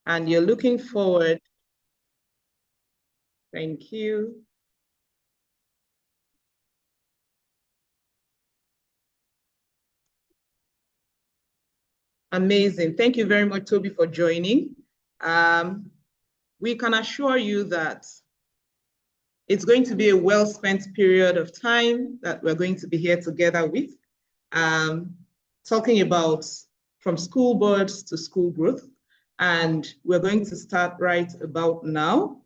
and you're looking forward. Thank you. Amazing. Thank you very much, Toby, for joining. We can assure you that it's going to be a well-spent period of time that we're going to be here together with, talking about from school boards to school growth. And we're going to start right about now.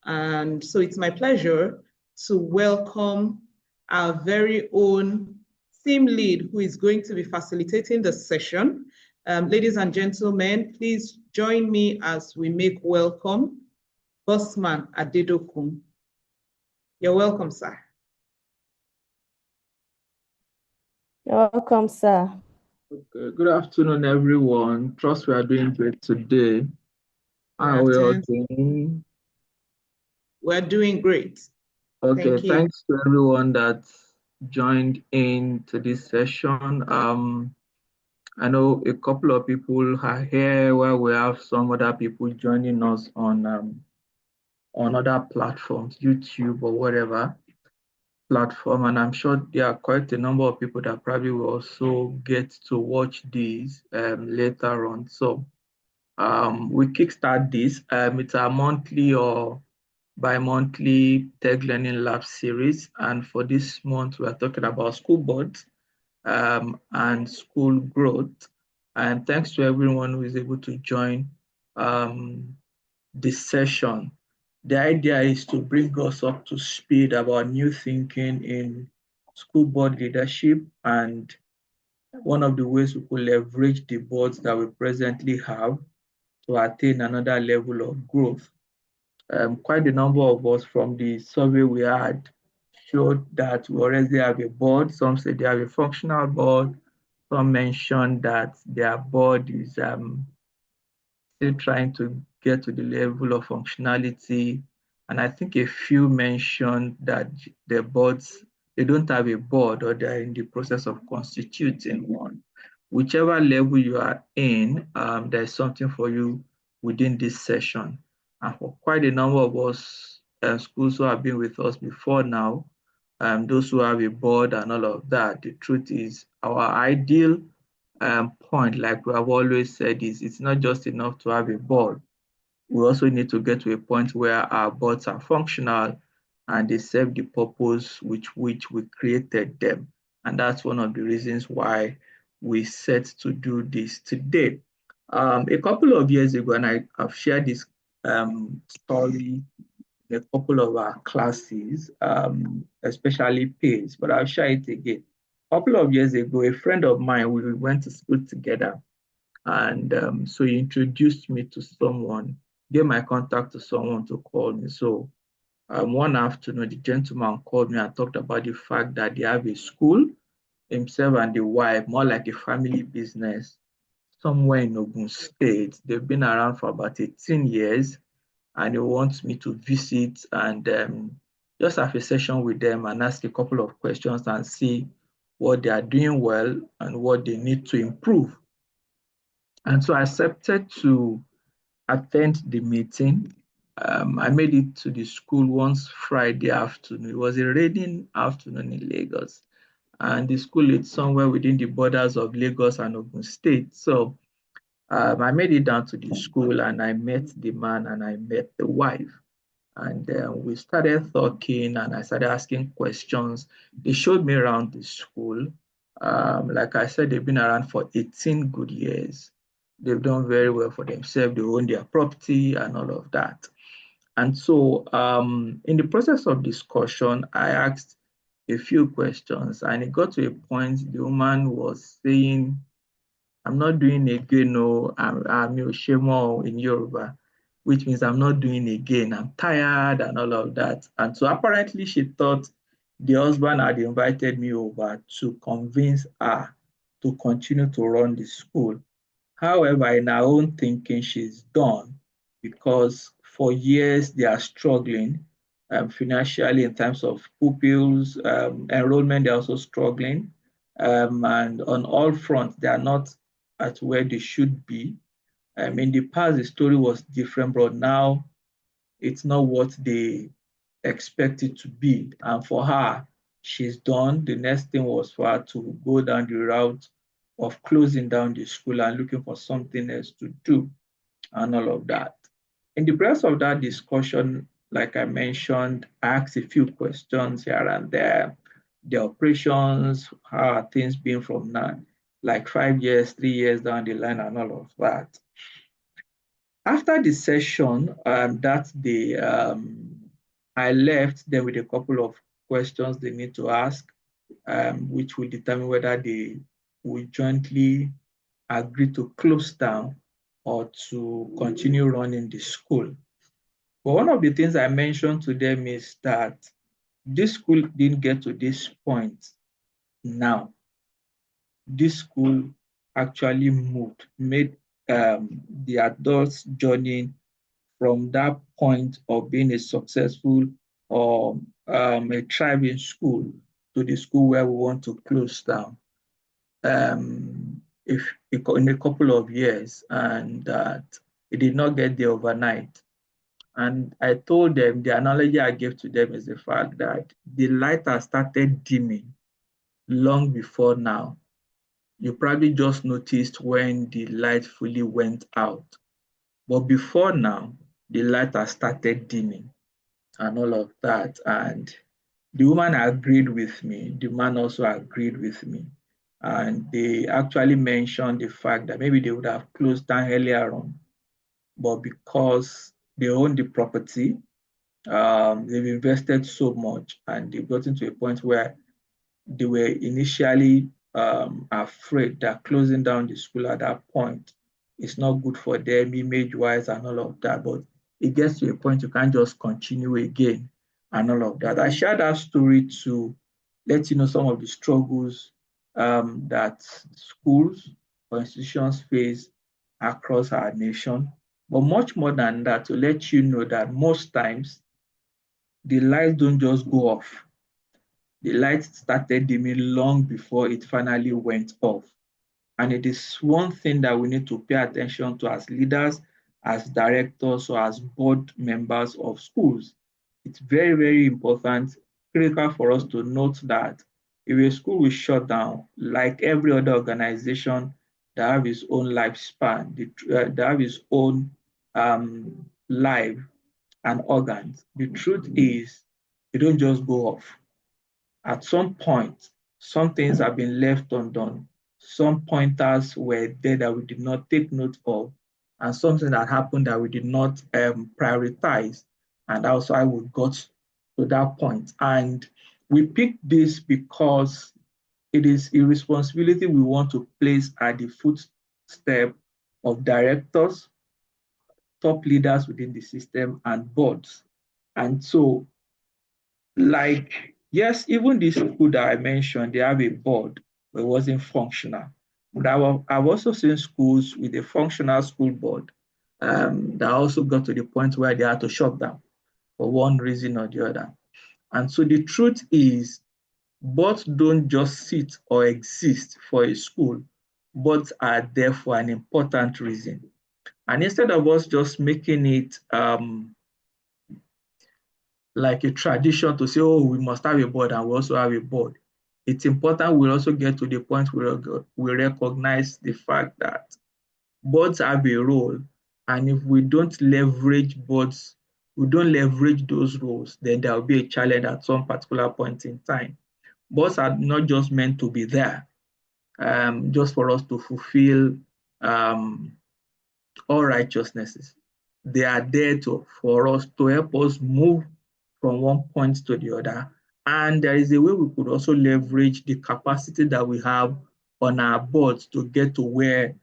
And so it's my pleasure to welcome our very own team lead who is going to be facilitating the session. Ladies and gentlemen, please join me as we make welcome Bossman Adedokun. You're welcome, sir. You're welcome, sir. Okay. Good afternoon, everyone. Trust we are doing great today. How are we all doing? We're doing great. Okay, Thank you. thanks to everyone that joined in to this session. I know a couple of people are here where we have some other people joining us on other platforms, YouTube or whatever platform, and I'm sure there are quite a number of people that probably will also get to watch these later on. So we kickstart this. It's a monthly or bi-monthly TEG Learning Lab Series, and for this month we are talking about school boards and school growth. And thanks to everyone who is able to join this session. The idea is to bring us up to speed about new thinking in school board leadership and one of the ways we could leverage the boards that we presently have to attain another level of growth. Quite a number of us from the survey we had showed that we already have a board. Some said they have a functional board. Some mentioned that their board is still trying to get to the level of functionality. And I think a few mentioned that their boards, they don't have a board or they're in the process of constituting one. Whichever level you are in, there's something for you within this session. And for quite a number of us, schools who have been with us before now, those who have a board and all of that, the truth is our ideal point, like we have always said, is it's not just enough to have a board. We also need to get to a point where our boards are functional and they serve the purpose which we created them. And that's one of the reasons why we set to do this today. A couple of years ago, and I've shared this story in a couple of our classes, especially PACE, but I'll share it again. A couple of years ago, a friend of mine, we went to school together. And so he introduced me to someone, gave my contact to someone to call me. So one afternoon, the gentleman called me and talked about the fact that they have a school, himself and the wife, more like a family business, somewhere in Ogun State. They've been around for about 18 years, and he wants me to visit and just have a session with them and ask a couple of questions and see what they are doing well and what they need to improve. And so I accepted to attend the meeting. I made it to the school once Friday afternoon. It was a raining afternoon in Lagos. And the school is somewhere within the borders of Lagos and Ogun State. So I made it down to the school and I met the man and I met the wife. And we started talking and I started asking questions. They showed me around the school. Like I said, they've been around for 18 good years. They've done very well for themselves. They own their property and all of that. And so in the process of discussion, I asked a few questions and it got to a point the woman was saying, I'm not doing again, no, I'm Oshemo in Yoruba, which means I'm not doing again. I'm tired and all of that. And so apparently she thought the husband had invited me over to convince her to continue to run the school. However, in her own thinking, she's done because for years they are struggling financially in terms of pupils, enrollment, they're also struggling. And on all fronts, they are not at where they should be. In the past, the story was different, but now it's not what they expect it to be. And for her, she's done. The next thing was for her to go down the route of closing down the school and looking for something else to do and all of that. In the process of that discussion, like I mentioned, I asked a few questions here and there. The operations, how are things been from now, like 5 years, 3 years down the line, and all of that. After the session that day, I left them with a couple of questions they need to ask, which will determine whether they will jointly agree to close down or to continue running the school. But one of the things I mentioned to them is that this school didn't get to this point now. This school actually made the adults journey from that point of being a successful or a thriving school to the school where we want to close down if in a couple of years, and that it did not get there overnight. And I told them, the analogy I gave to them is the fact that the light has started dimming long before now. You probably just noticed when the light fully went out. But before now, the light has started dimming and all of that. And the woman agreed with me. The man also agreed with me. And they actually mentioned the fact that maybe they would have closed down earlier on, but because they own the property, they've invested so much and they've gotten to a point where they were initially afraid that closing down the school at that point is not good for them, image-wise and all of that. But it gets to a point you can't just continue again and all of that. I shared that story to let you know some of the struggles that schools or institutions face across our nation. But much more than that, to let you know that most times the lights don't just go off. The light started dimming long before it finally went off. And it is one thing that we need to pay attention to as leaders, as directors, or as board members of schools. It's very, very important, critical for us to note that if a school will shut down, like every other organization that have its own lifespan, that have its own life and organs, the truth is, they don't just go off. At some point, some things have been left undone. Some pointers were there that we did not take note of, and something that happened that we did not prioritize. And that's why we got to that point. And we picked this because it is a responsibility we want to place at the footstep of directors, top leaders within the system, and boards. And so, like, yes, even this school that I mentioned, they have a board, but it wasn't functional. But I've also seen schools with a functional school board that also got to the point where they had to shut down for one reason or the other. And so the truth is, boards don't just sit or exist for a school. Boards are there for an important reason. And instead of us just making it like a tradition to say, oh, we must have a board and we also have a board, it's important we also get to the point where we recognize the fact that boards have a role. And if we don't leverage boards, we don't leverage those roles, then there will be a challenge at some particular point in time. Boards are not just meant to be there just for us to fulfill all righteousnesses. They are there for us to help us move from one point to the other. And there is a way we could also leverage the capacity that we have on our boards to get to where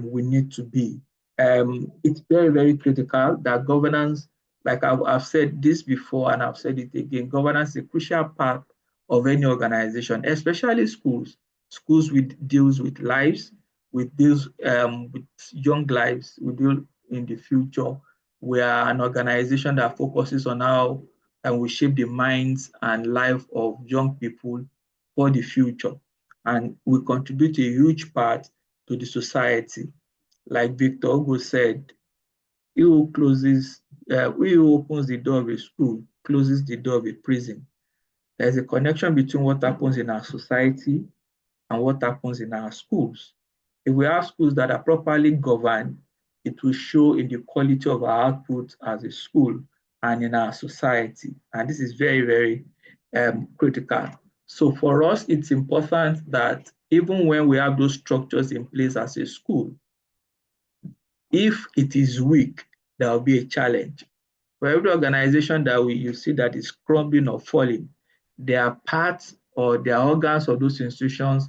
we need to be. It's very, very critical that governance, like I've said this before and I've said it again, governance is a crucial part of any organization, especially schools. Schools deals with lives, with deals with young lives, we deal in the future. We are an organization that focuses on how and we shape the minds and life of young people for the future. And we contribute a huge part to the society. like Victor Hugo said, he who opens the door of a school closes the door of a prison. There's a connection between what happens in our society and what happens in our schools. If we have schools that are properly governed, it will show in the quality of our output as a school and in our society. And this is very, very critical. So for us, it's important that even when we have those structures in place as a school, if it is weak, there will be a challenge. For every organization that you see that is crumbling or falling, there are parts or there are organs of those institutions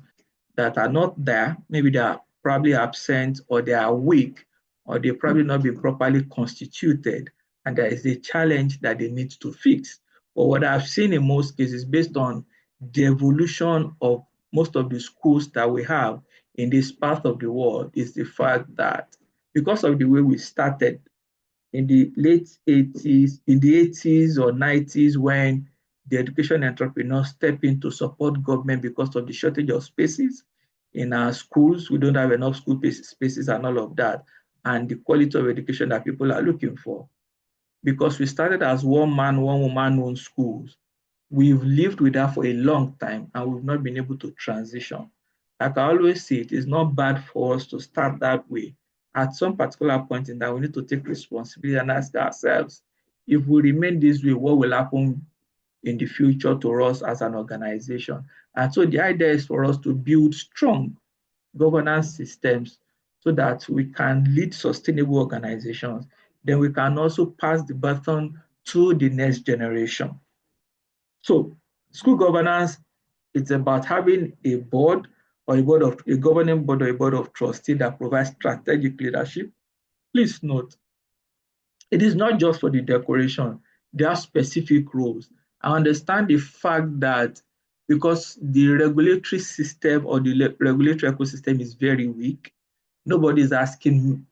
that are not there. Maybe they are probably absent, or they are weak, or they probably not been properly constituted, and there is a challenge that they need to fix. But what I've seen in most cases, based on the evolution of most of the schools that we have in this part of the world, is the fact that because of the way we started in the late 80s, in the 80s or 90s, when the education entrepreneurs step in to support government because of the shortage of spaces in our schools. We don't have enough school spaces and all of that, and the quality of education that people are looking for. Because we started as one man, one woman owned schools, we've lived with that for a long time and we've not been able to transition. Like I always say, it is not bad for us to start that way. At some particular point in time, we need to take responsibility and ask ourselves, if we remain this way, what will happen in the future to us as an organization? And so the idea is for us to build strong governance systems so that we can lead sustainable organizations. Then we can also pass the baton to the next generation. So school governance, it's about having a board or a governing board or a board of trustees that provides strategic leadership. Please note, it is not just for the decoration. There are specific roles. I understand the fact that because the regulatory system or the regulatory ecosystem is very weak, nobody is asking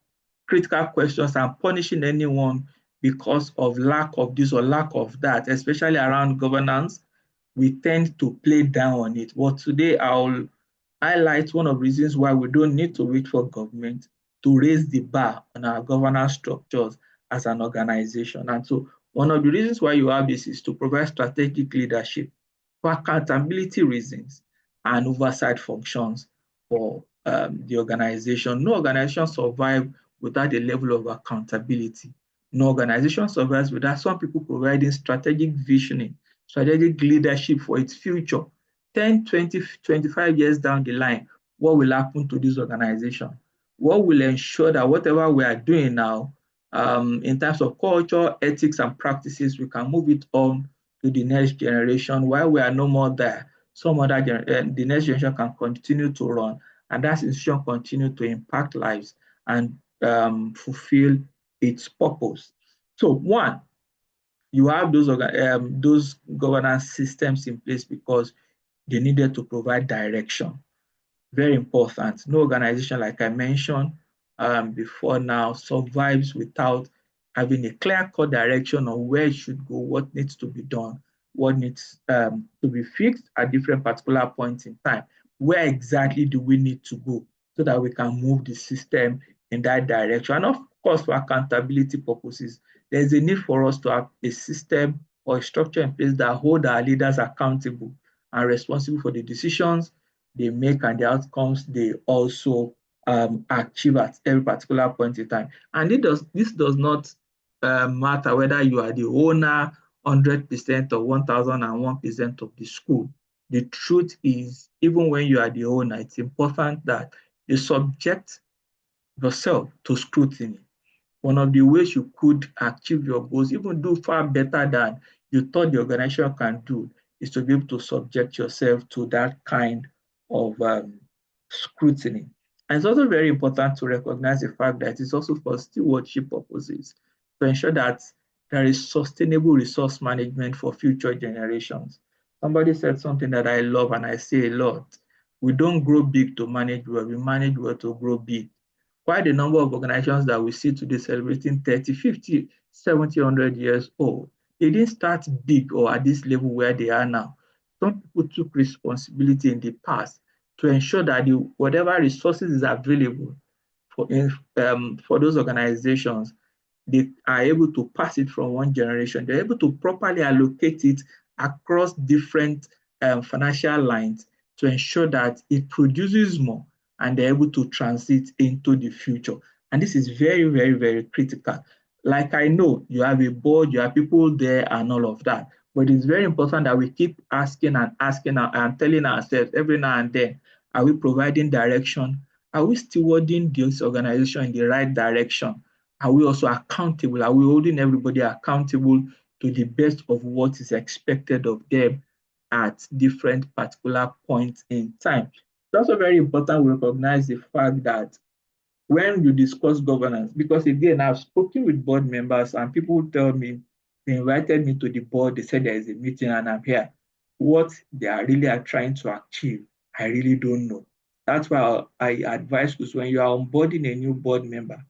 critical questions and punishing anyone because of lack of this or lack of that, especially around governance. We tend to play down on it. But today I'll highlight one of the reasons why we don't need to wait for government to raise the bar on our governance structures as an organization. And so one of the reasons why you have this is to provide strategic leadership for accountability reasons and oversight functions for the organization. No organization survives without a level of accountability. No organization survives without some people providing strategic visioning, strategic leadership for its future. 10, 20, 25 years down the line, what will happen to this organization? What will ensure that whatever we are doing now, in terms of culture, ethics, and practices, we can move it on to the next generation while we are no more there. The next generation can continue to run, and that institution continue to impact lives and fulfill its purpose. So one, you have those governance systems in place because they needed to provide direction. Very important. No organization, like I mentioned before now, survives without having a clear-cut direction on where it should go, what needs to be done, what needs to be fixed at different particular points in time. Where exactly do we need to go so that we can move the system in that direction? And of course, for accountability purposes, there's a need for us to have a system or a structure in place that hold our leaders accountable and responsible for the decisions they make and the outcomes they also achieve at every particular point in time. And this does not matter whether you are the owner 100% or 1001% of the school. The truth is, even when you are the owner, it's important that you subject yourself to scrutiny. One of the ways you could achieve your goals, even do far better than you thought the organization can do, is to be able to subject yourself to that kind of scrutiny. And it's also very important to recognize the fact that it's also for stewardship purposes to ensure that there is sustainable resource management for future generations. Somebody said something that I love and I say a lot. We don't grow big to manage well, we manage well to grow big. Quite the number of organizations that we see today celebrating 30, 50, 70, 100 years old, they didn't start big or at this level where they are now. Some people took responsibility in the past to ensure that whatever resources is available for those organizations, they are able to pass it from one generation. They're able to properly allocate it across different financial lines to ensure that it produces more and they're able to transit into the future. And this is very, very, very critical. Like I know you have a board, you have people there and all of that, but it's very important that we keep asking and asking and telling ourselves every now and then, are we providing direction? Are we stewarding this organization in the right direction? Are we also accountable? Are we holding everybody accountable to the best of what is expected of them at different particular points in time? It's also very important we recognize the fact that when you discuss governance, because again, I've spoken with board members and people tell me they invited me to the board, they said there is a meeting and I'm here. What they are really are trying to achieve, I really don't know. That's why I advise schools when you are onboarding a new board member,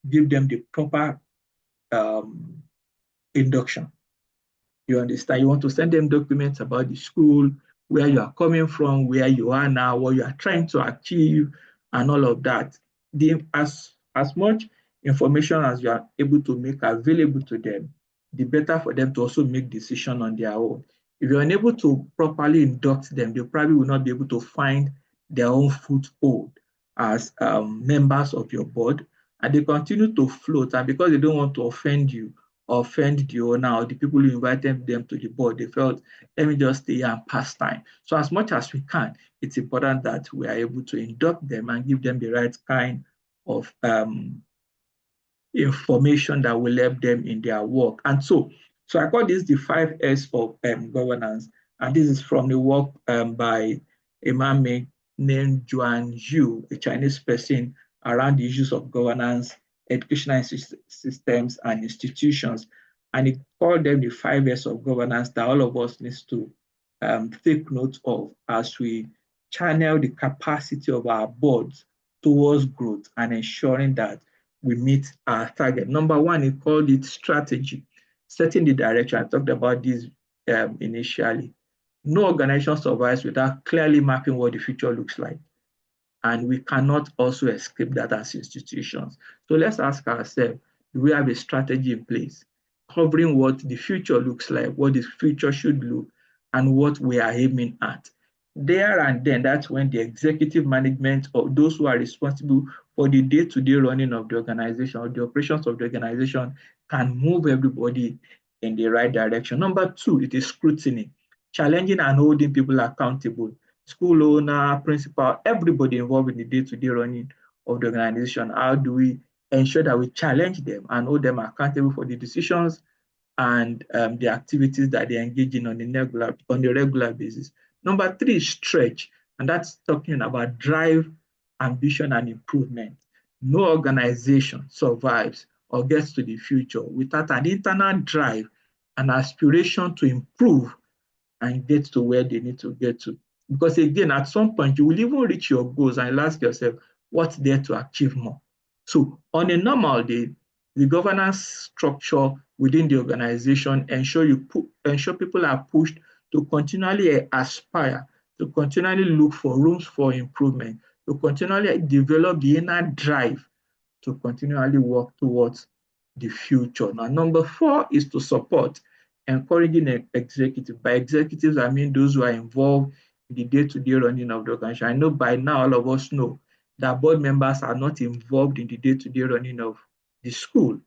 give them the proper um, induction. You understand? You want to send them documents about the school, where you are coming from, where you are now, what you are trying to achieve, and all of that. As much information as you are able to make available to them, the better for them to also make decision on their own. If you're unable to properly induct them, they probably will not be able to find their own foothold as members of your board, and they continue to float. And because they don't want to offend you, offend the owner or the people who invited them to the board, they felt, let me just stay here and pass time. So as much as we can, it's important that we are able to induct them and give them the right kind of information that will help them in their work. And so I call this the 5S of governance. And this is from the work by a man named Juan Yu, a Chinese person, around the issues of governance, educational systems, and institutions. And he called them the 5S of governance that all of us need to take note of as we channel the capacity of our boards towards growth and ensuring that we meet our target. Number one, he called it strategy, setting the direction. I talked about this initially. No organization survives without clearly mapping what the future looks like. And we cannot also escape that as institutions. So let's ask ourselves, do we have a strategy in place covering what the future looks like, what the future should look, and what we are aiming at? There and then, that's when the executive management or those who are responsible for the day-to-day running of the organization or the operations of the organization can move everybody in the right direction. Number two, it is scrutiny, challenging and holding people accountable. School owner, principal, everybody involved in the day-to-day running of the organization. How do we ensure that we challenge them and hold them accountable for the decisions and the activities that they engage in on a regular basis? Number three is stretch, and that's talking about drive, ambition, and improvement. No organization survives or gets to the future without an internal drive and aspiration to improve and get to where they need to get to. Because again, at some point, you will even reach your goals and you'll ask yourself, what's there to achieve more? So on a normal day, the governance structure within the organization ensure people are pushed to continually aspire, to continually look for rooms for improvement, to continually develop the inner drive to continually work towards the future. Now, number four is to support encouraging executives. By executives, I mean those who are involved in the day-to-day running of the organization. I know by now all of us know that board members are not involved in the day-to-day running of the school.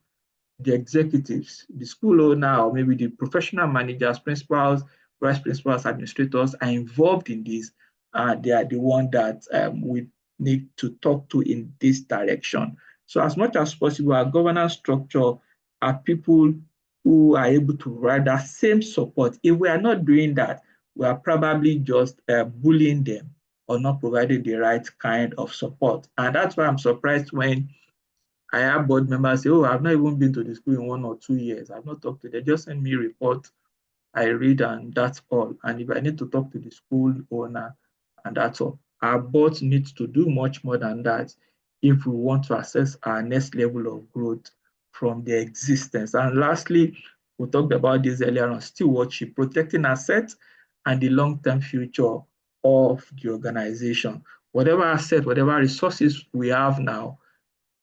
The executives, the school owner, or maybe the professional managers, principals, vice principals, administrators are involved in this. They are the one that we need to talk to in this direction. So as much as possible, our governance structure are people who are able to provide that same support. If we are not doing that, we are probably just bullying them or not providing the right kind of support. And that's why I'm surprised when I have board members say, oh, I've not even been to the school in 1 or 2 years. I've not talked to them. Just send me a report. I read and that's all. And if I need to talk to the school owner, and that's all. Our boards need to do much more than that if we want to assess our next level of growth from their existence. And lastly, we talked about this earlier on, stewardship, protecting assets and the long-term future of the organization. Whatever asset, whatever resources we have now,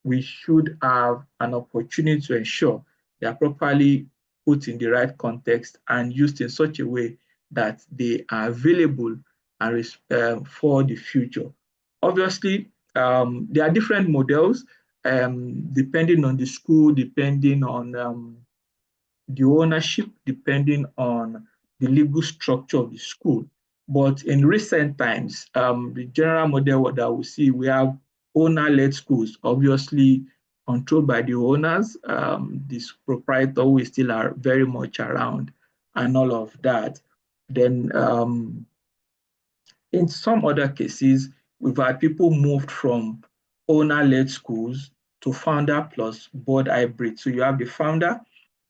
we should have an opportunity to ensure they are properly put in the right context and used in such a way that they are available and for the future. Obviously, there are different models depending on the school, depending on the ownership, depending on the legal structure of the school. But in recent times, the general model that we see, we have owner-led schools, obviously controlled by the owners. This proprietor will still are very much around and all of that. Then in some other cases, we've had people moved from owner-led schools to founder plus board hybrid. So you have the founder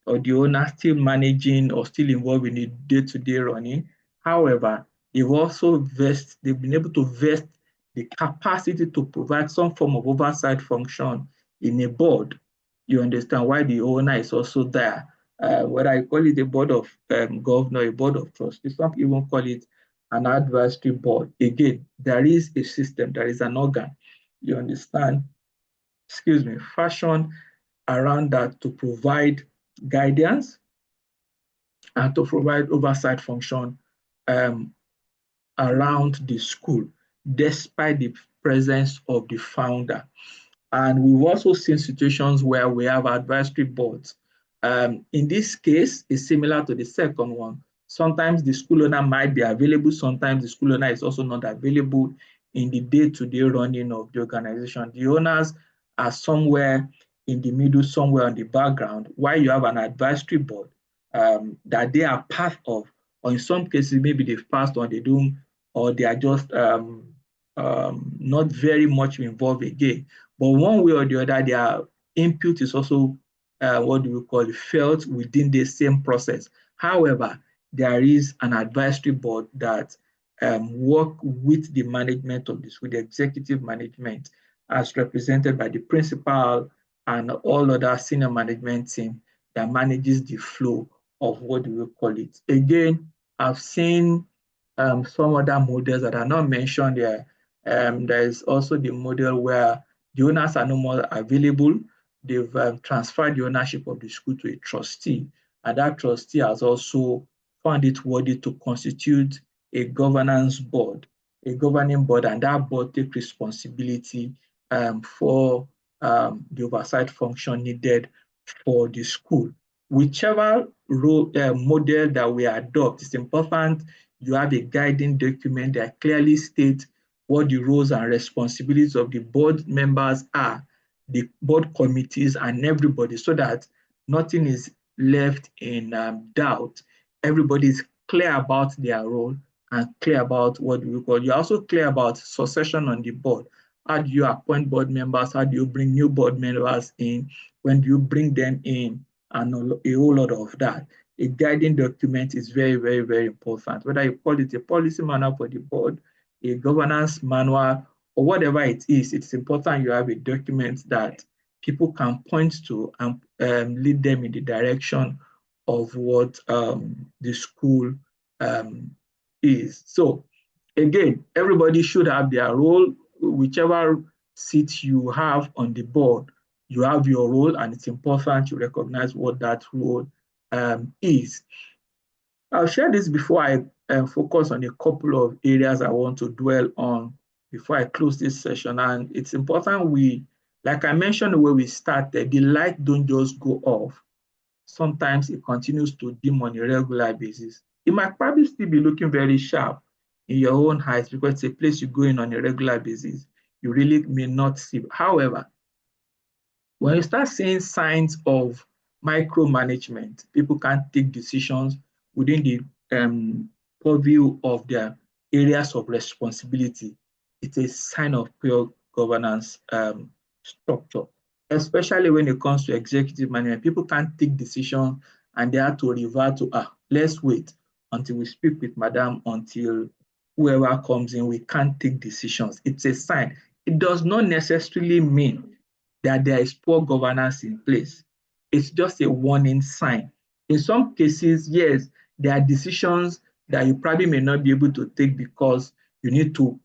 or the owner still managing or still involved in the day-to-day running. However, they've been able to vest the capacity to provide some form of oversight function in a board. You understand why the owner is also there. Whether I call it a board of governor, a board of trustees, some people even call it an advisory board. Again, there is a system, there is an organ, you understand, fashion around that to provide guidance and to provide oversight function um, around the school, despite the presence of the founder. And we've also seen situations where we have advisory boards. In this case, it's similar to the second one. Sometimes the school owner might be available, sometimes the school owner is also not available in the day-to-day running of the organization. The owners are somewhere in the middle, somewhere on the background, while you have an advisory board that they are part of, or in some cases, maybe they've passed on, they don't, or they are just not very much involved again. But one way or the other, their input is also what do we call it, felt within the same process. However, there is an advisory board that work with the management of this, with the executive management, as represented by the principal and all other senior management team that manages the flow of what do we call it. Again, I've seen some other models that are not mentioned there. There is also the model where the owners are no more available. They've transferred the ownership of the school to a trustee, and that trustee has also found it worthy to constitute a governance board, a governing board, and that board takes responsibility for the oversight function needed for the school. Whichever model that we adopt, it's important you have a guiding document that clearly states what the roles and responsibilities of the board members are, the board committees and everybody, so that nothing is left in doubt. Everybody is clear about their role and clear about what we call. You're also clear about succession on the board. How do you appoint board members? How do you bring new board members in? When do you bring them in? And a whole lot of that. A guiding document is very, very, very important. Whether you call it a policy manual for the board, a governance manual, or whatever it is, it's important you have a document that people can point to and lead them in the direction of what the school is. So again, everybody should have their role. Whichever seat you have on the board, you have your role, and it's important to recognize what that role is. I'll share this before I focus on a couple of areas I want to dwell on before I close this session. And it's important like I mentioned when we started, the light don't just go off. Sometimes it continues to dim on a regular basis. It might probably still be looking very sharp in your own eyes because it's a place you go in on a regular basis. You really may not see. However, when you start seeing signs of micromanagement, people can't take decisions within the purview of their areas of responsibility. It's a sign of poor governance structure, especially when it comes to executive management. People can't take decisions and they have to revert to, let's wait until we speak with madam, until whoever comes in, we can't take decisions. It's a sign. It does not necessarily mean that there is poor governance in place. It's just a warning sign. In some cases, yes, there are decisions that you probably may not be able to take because you need to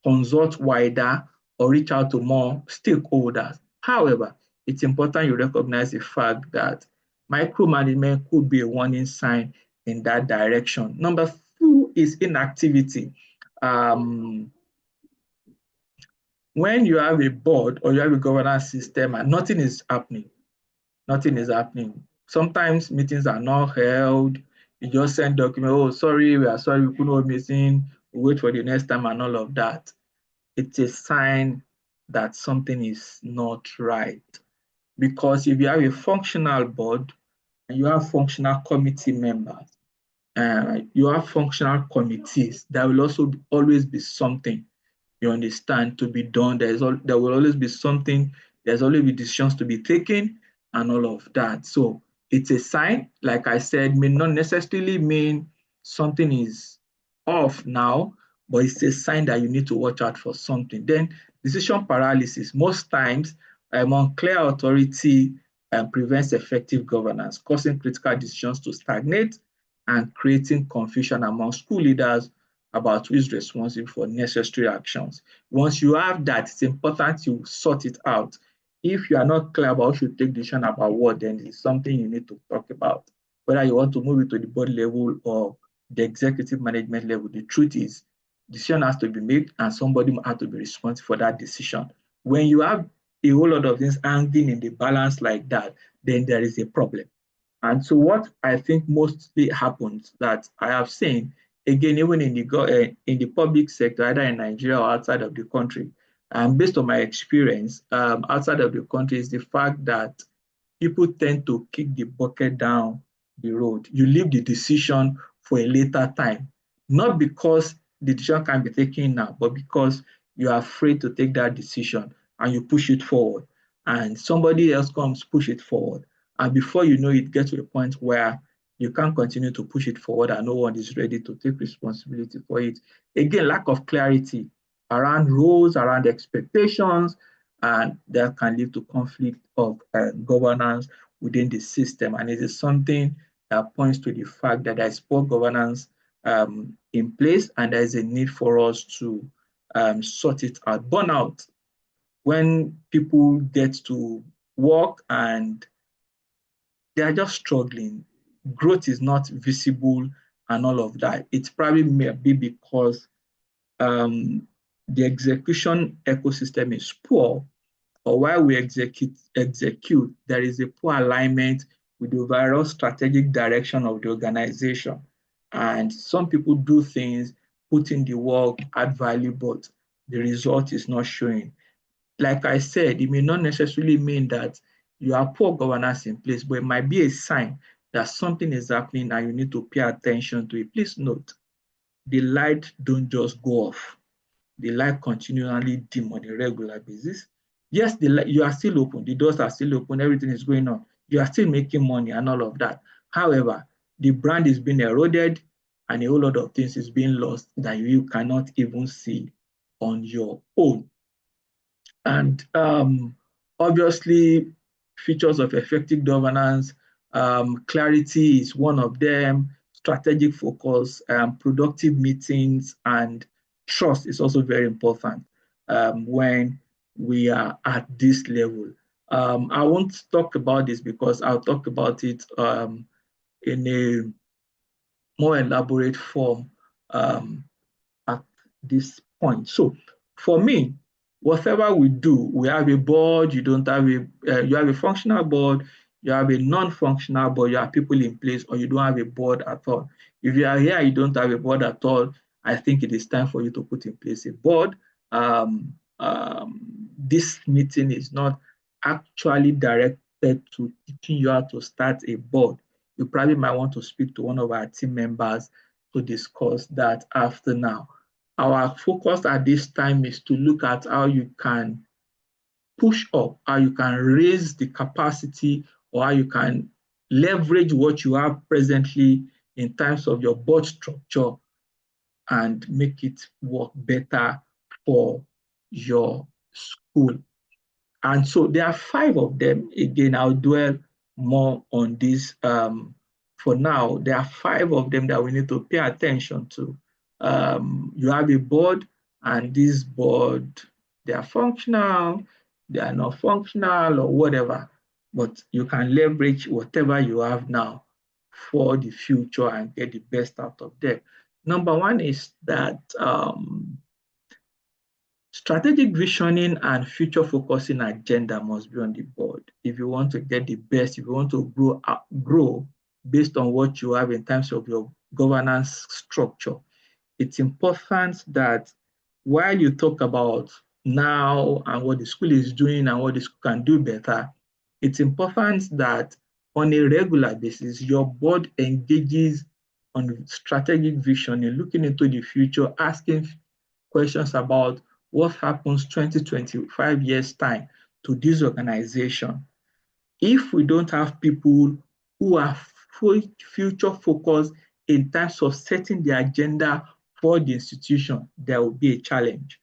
consult wider or reach out to more stakeholders. However, it's important you recognize the fact that micromanagement could be a warning sign in that direction. Number two is inactivity. When you have a board or you have a governance system and nothing is happening, Sometimes meetings are not held. You just send document, oh, sorry, we are sorry, we couldn't hold meeting, we'll wait for the next time and all of that. It's a sign that something is not right. Because if you have a functional board and you have functional committee members, you have functional committees, there will also always be something, you understand, to be done. There will always be something, there's always be decisions to be taken and all of that. So it's a sign, like I said, may not necessarily mean something is off now, but it's a sign that you need to watch out for something. Then decision paralysis, most times unclear authority prevents effective governance, causing critical decisions to stagnate and creating confusion among school leaders about who is responsible for necessary actions. Once you have that, it's important you sort it out. If you are not clear about who should take decision about what, then it's something you need to talk about. Whether you want to move it to the board level or the executive management level, the truth is, decision has to be made and somebody has to be responsible for that decision. When you have a whole lot of things hanging in the balance like that, then there is a problem. And so what I think mostly happens that I have seen, again, even in the public sector, either in Nigeria or outside of the country, based on my experience outside of the country, is the fact that people tend to kick the bucket down the road. You leave the decision for a later time, not because the decision can be taken now, but because you are afraid to take that decision and you push it forward. And somebody else comes, push it forward. And before you know it, gets to a point where you can't continue to push it forward and no one is ready to take responsibility for it. Again, lack of clarity around roles, around expectations, and that can lead to conflict of governance within the system. And it is something that points to the fact that there is poor governance in place and there is a need for us to sort it out. Burnout, when people get to work and they are just struggling, growth is not visible and all of that. It probably may be because the execution ecosystem is poor, or while we execute, there is a poor alignment with the overall strategic direction of the organization. And some people do things, put in the work, add value, but the result is not showing. Like I said, it may not necessarily mean that you have poor governance in place, but it might be a sign that something is happening and you need to pay attention to it. Please note, the light don't just go off. The light continually dim on a regular basis. Yes, you are still open, the doors are still open, everything is going on. You are still making money and all of that. However, the brand is being eroded and a whole lot of things is being lost that you cannot even see on your own. And obviously, features of effective governance, clarity is one of them, strategic focus, productive meetings, and trust is also very important when we are at this level. I won't talk about this because I'll talk about it in a more elaborate form at this point. So for me, whatever we do, we have a board, you don't have you have a functional board, you have a non-functional board, you have people in place, or you don't have a board at all. If you are here, you don't have a board at all, I think it is time for you to put in place a board. This meeting is not actually directed to teaching you how to start a board. You probably might want to speak to one of our team members to discuss that after now. Our focus at this time is to look at how you can push up, how you can raise the capacity, or how you can leverage what you have presently in terms of your board structure and make it work better for your school. And so there are 5 of them. Again, I'll dwell more on this for now. There are 5 of them that we need to pay attention to. You have a board, and this board, they are functional, they are not functional or whatever, but you can leverage whatever you have now for the future and get the best out of them. Number one is that strategic visioning and future focusing agenda must be on the board. If you want to get the best, if you want to grow based on what you have in terms of your governance structure, it's important that while you talk about now and what the school is doing and what the school can do better, it's important that on a regular basis, your board engages on strategic vision and looking into the future, asking questions about what happens 20, 25 years time to this organization. If we don't have people who are future focused in terms of setting the agenda for the institution, there will be a challenge.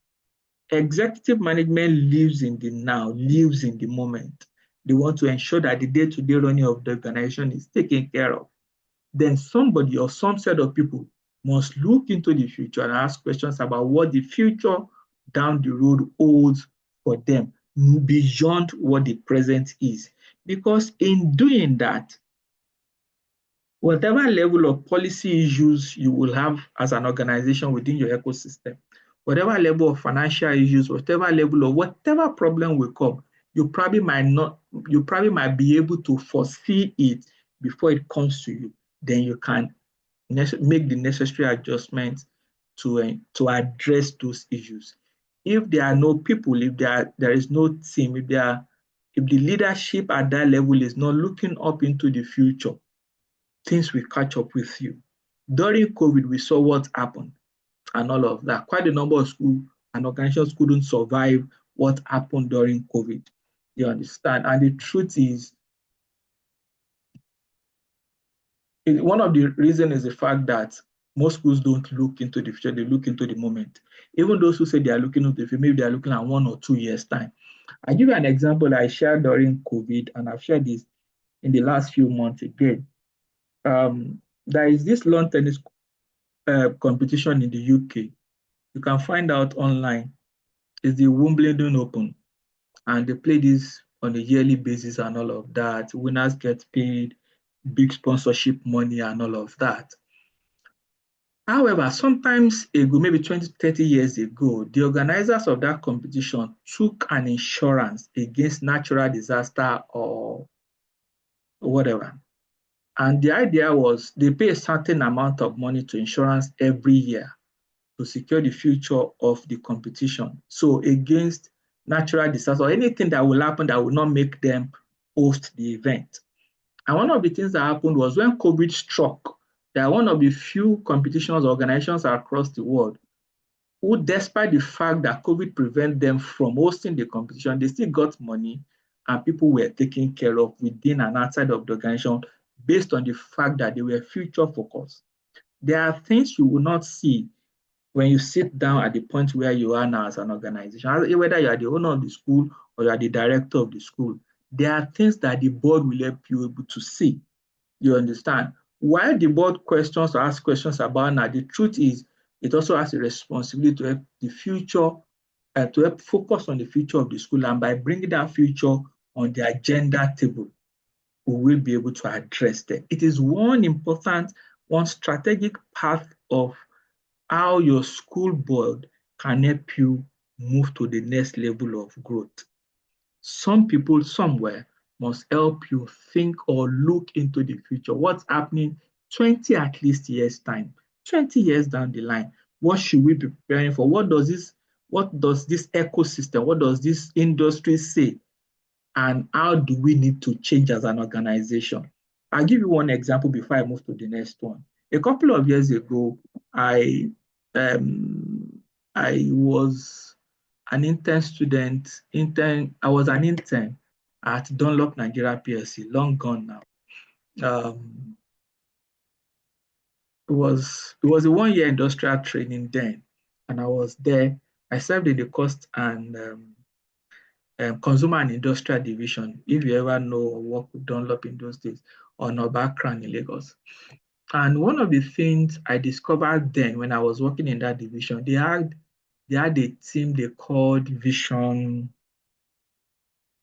Executive management lives in the now, lives in the moment. They want to ensure that the day-to-day running of the organization is taken care of. Then somebody or some set of people must look into the future and ask questions about what the future down the road holds for them beyond what the present is. Because in doing that, whatever level of policy issues you will have as an organization within your ecosystem, whatever level of financial issues, whatever level of whatever problem will come, you probably might be able to foresee it before it comes to you. Then you can make the necessary adjustments to address those issues. If there are no people, if there is no team, if the leadership at that level is not looking up into the future, things will catch up with you. During COVID, we saw what happened and all of that. Quite a number of schools and organizations couldn't survive what happened during COVID. You understand? And the truth is, one of the reasons is the fact that most schools don't look into the future, they look into the moment. Even those who say they are looking into the future, maybe they are looking at 1 or 2 years' time. I give you an example I shared during COVID, and I've shared this in the last few months again. There is this lawn tennis competition in the UK. You can find out online. It's the Wimbledon Open, and they play this on a yearly basis and all of that. Winners get paid big sponsorship money and all of that. However, sometimes ago, maybe 20, 30 years ago, the organizers of that competition took an insurance against natural disaster or whatever. And the idea was they pay a certain amount of money to insurance every year to secure the future of the competition. So against natural disaster or anything that will happen that will not make them host the event. And one of the things that happened was when COVID struck, they are one of the few competitions organizations across the world who, despite the fact that COVID prevented them from hosting the competition, they still got money and people were taken care of within and outside of the organization based on the fact that they were future focused. There are things you will not see when you sit down at the point where you are now as an organization, whether you are the owner of the school or you are the director of the school. There are things that the board will help you able to see. You understand? While the board questions or ask questions about now, the truth is it also has a responsibility to help the future, to help focus on the future of the school. And by bringing that future on the agenda table, we will be able to address them. It is one strategic path of how your school board can help you move to the next level of growth. Some people somewhere must help you think or look into the future. What's happening 20 at least years time, 20 years down the line? What should we be preparing for? What does this ecosystem, what does this industry say? And how do we need to change as an organization? I'll give you one example before I move to the next one. A couple of years ago, I was an intern student. I was an intern at Dunlop Nigeria PLC, long gone now. It was a 1-year industrial training then, and I was there. I served in the cost and consumer and industrial division, if you ever know or work with Dunlop in those days, on Obakran in Lagos. And one of the things I discovered then when I was working in that division, they had a team they called Vision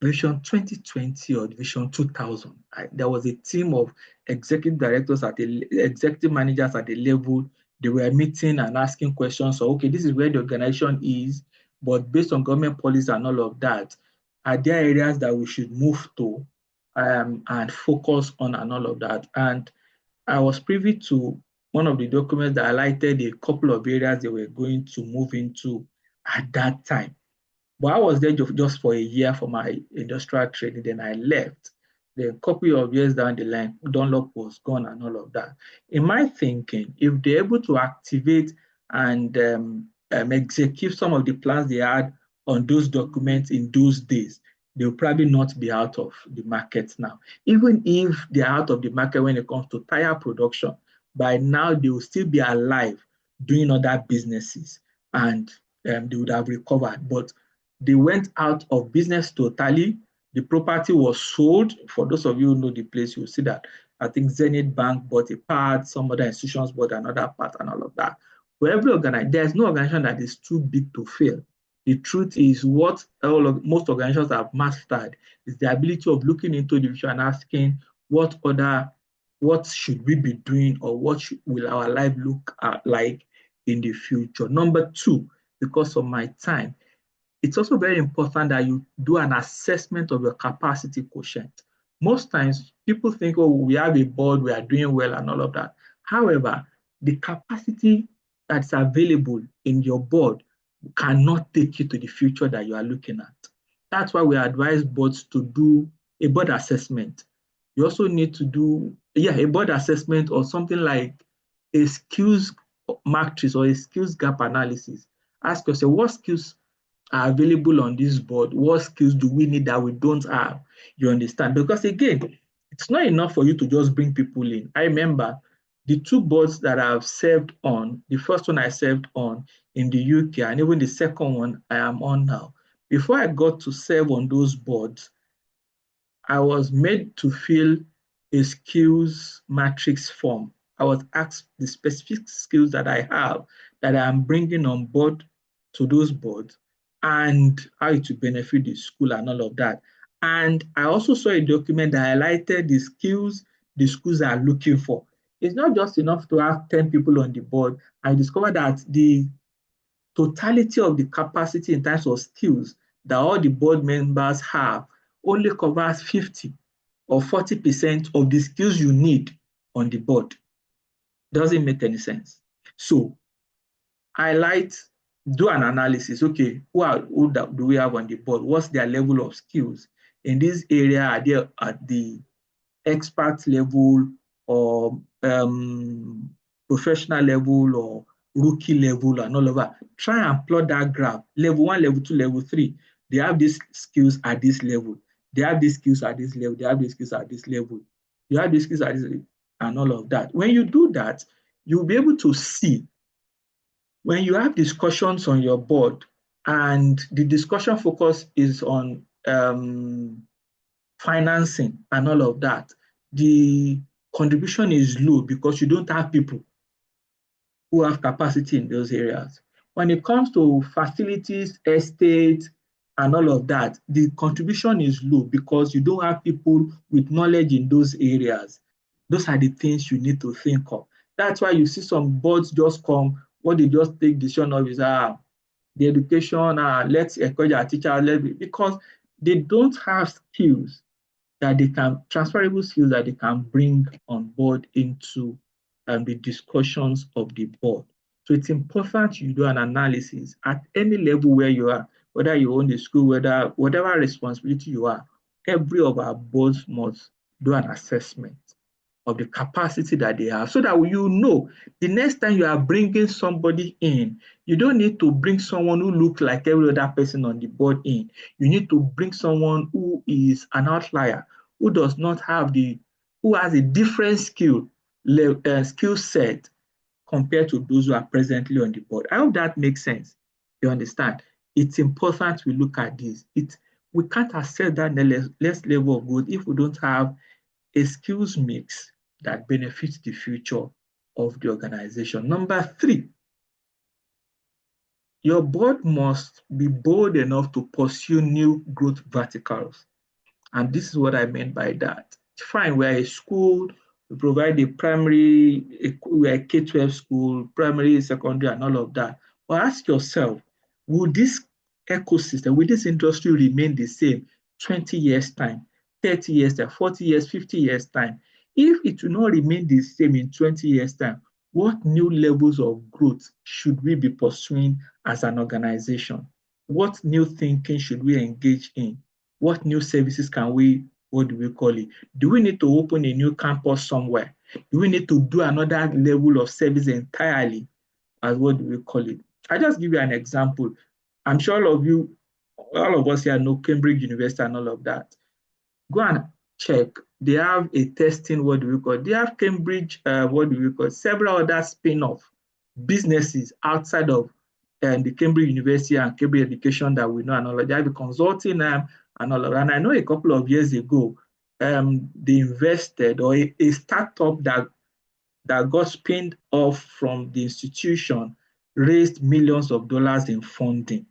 Vision 2020 or Vision 2000. There was a team of executive directors executive managers at the level. They were meeting and asking questions. So, okay, this is where the organization is, but based on government policy and all of that, are there areas that we should move to and focus on and all of that? And I was privy to one of the documents that highlighted a couple of areas they were going to move into at that time. But I was there just for a year for my industrial training, then I left. Then a couple of years down the line, Dunlop was gone and all of that. In my thinking, if they're able to activate and execute some of the plans they had on those documents in those days, they'll probably not be out of the market now. Even if they're out of the market when it comes to tire production, by now they will still be alive doing other businesses and they would have recovered. But they went out of business totally. The property was sold. For those of you who know the place, you'll see that I think Zenith Bank bought a part, some other institutions bought another part, and all of that. For every organization, there's no organization that is too big to fail. The truth is, what most organizations have mastered is the ability of looking into the future and asking what should we be doing, or will our life look like in the future. Number two, because of my time, it's also very important that you do an assessment of your capacity quotient. Most times, people think, oh, we have a board, we are doing well and all of that. However, the capacity that's available in your board cannot take you to the future that you are looking at. That's why we advise boards to do a board assessment. You also need to do a board assessment or something like a skills matrix or a skills gap analysis. Ask yourself, what skills are available on this board? What skills do we need that we don't have? You understand? Because again, it's not enough for you to just bring people in. I remember the two boards that I've served on, the first one I served on in the UK, and even the second one I am on now. Before I got to serve on those boards, I was made to fill a skills matrix form. I was asked the specific skills that I have that I'm bringing on board to those boards and how it will benefit the school and all of that. And I also saw a document that highlighted the skills the schools are looking for. It's not just enough to have 10 people on the board. I discovered that the totality of the capacity in terms of skills that all the board members have only covers 50 or 40% of the skills you need on the board. Doesn't make any sense. So do an analysis. Okay, who do we have on the board? What's their level of skills? In this area, are they at the expert level or professional level or rookie level and all of that? Try and plot that graph. Level 1, level 2, level 3. They have these skills at this level. They have these skills at this level. They have these skills at this level. You have these skills at this level and all of that. When you do that, you'll be able to see when you have discussions on your board and the discussion focus is on financing and all of that, the contribution is low because you don't have people who have capacity in those areas. When it comes to facilities, estate, and all of that, the contribution is low because you don't have people with knowledge in those areas. Those are the things you need to think of. That's why you see some boards just come, what they just take decision of is the education, let's encourage our teachers, because they don't have skills that they can, transferable skills that they can bring on board into the discussions of the board. So it's important you do an analysis at any level where you are, whether you own the school, whatever responsibility you are, every of our boards must do an assessment of the capacity that they have so that you know the next time you are bringing somebody in, you don't need to bring someone who looks like every other person on the board in. You need to bring someone who is an outlier, who does not have who has a different skill set compared to those who are presently on the board. I hope that makes sense. You understand? It's important we look at this. We can't accept that less level of growth if we don't have a skills mix that benefits the future of the organization. Number 3, your board must be bold enough to pursue new growth verticals. And this is what I meant by that. Fine, we're a school, we provide a primary, we're a K-12 school, primary, secondary, and all of that. But ask yourself, will this ecosystem, will this industry remain the same 20 years' time, 30 years' time, 40 years, 50 years' time? If it will not remain the same in 20 years' time, what new levels of growth should we be pursuing as an organization? What new thinking should we engage in? What new services can we, what do we call it? Do we need to open a new campus somewhere? Do we need to do another level of service entirely? As what do we call it? I just give you an example. I'm sure all of us here know Cambridge University and all of that. Go and check. They have a testing, what do we call it? They have Cambridge, what do we call it? Several other spin-off businesses outside of the Cambridge University and Cambridge Education that we know and all of that. They have a consulting and all of that. And I know a couple of years ago, they invested, or a startup that got spinned off from the institution raised millions of dollars in funding.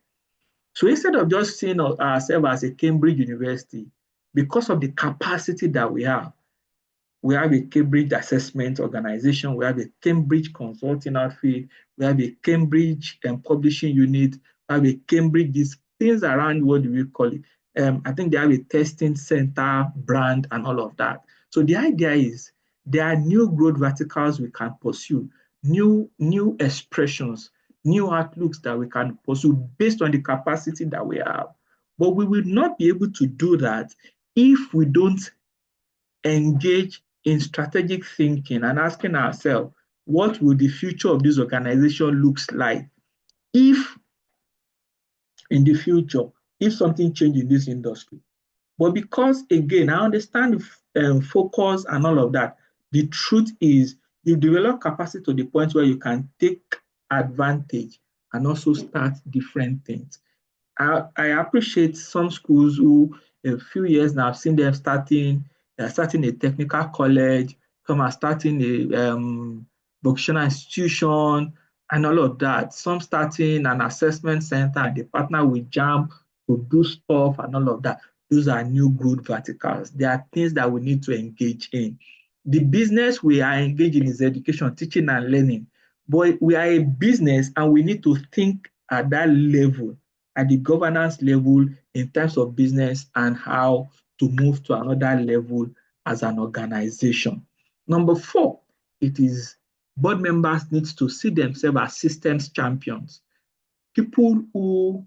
So instead of just seeing ourselves as a Cambridge University, because of the capacity that we have a Cambridge assessment organization, we have a Cambridge consulting outfit, we have a Cambridge publishing unit, we have a Cambridge, these things around, what do we call it? I think they have a testing center, brand, and all of that. So the idea is there are new growth verticals we can pursue, new expressions, new outlooks that we can pursue based on the capacity that we have. But we will not be able to do that if we don't engage in strategic thinking and asking ourselves, what will the future of this organization looks like if in the future, if something changes in this industry? But because, again, I understand focus and all of that, the truth is you develop capacity to the point where you can take advantage and also start different things. I appreciate some schools who, a few years now, I've seen them starting a technical college, some are starting a vocational institution, and all of that. Some starting an assessment center, and they partner with JAM to do stuff and all of that. Those are new growth verticals. There are things that we need to engage in. The business we are engaged in is education, teaching, and learning. But we are a business, and we need to think at that level, at the governance level, in terms of business and how to move to another level as an organization. Number 4, it is board members need to see themselves as systems champions, people who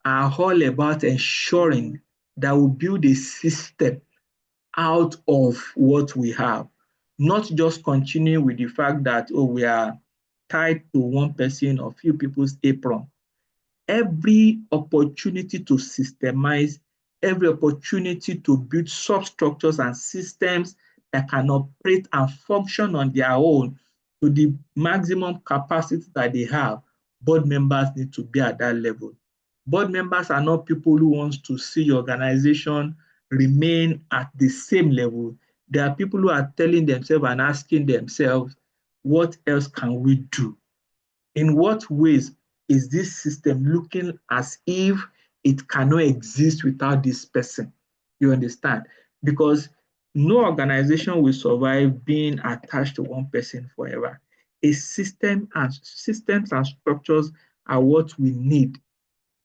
are all about ensuring that we build a system out of what we have, not just continue with the fact that, oh, we are tied to one person or few people's apron. Every opportunity to systemize, every opportunity to build substructures and systems that can operate and function on their own to the maximum capacity that they have, board members need to be at that level. Board members are not people who want to see your organization remain at the same level. They are people who are telling themselves and asking themselves, what else can we do? In what ways is this system looking as if it cannot exist without this person? You understand? Because no organization will survive being attached to one person forever. A system and systems and structures are what we need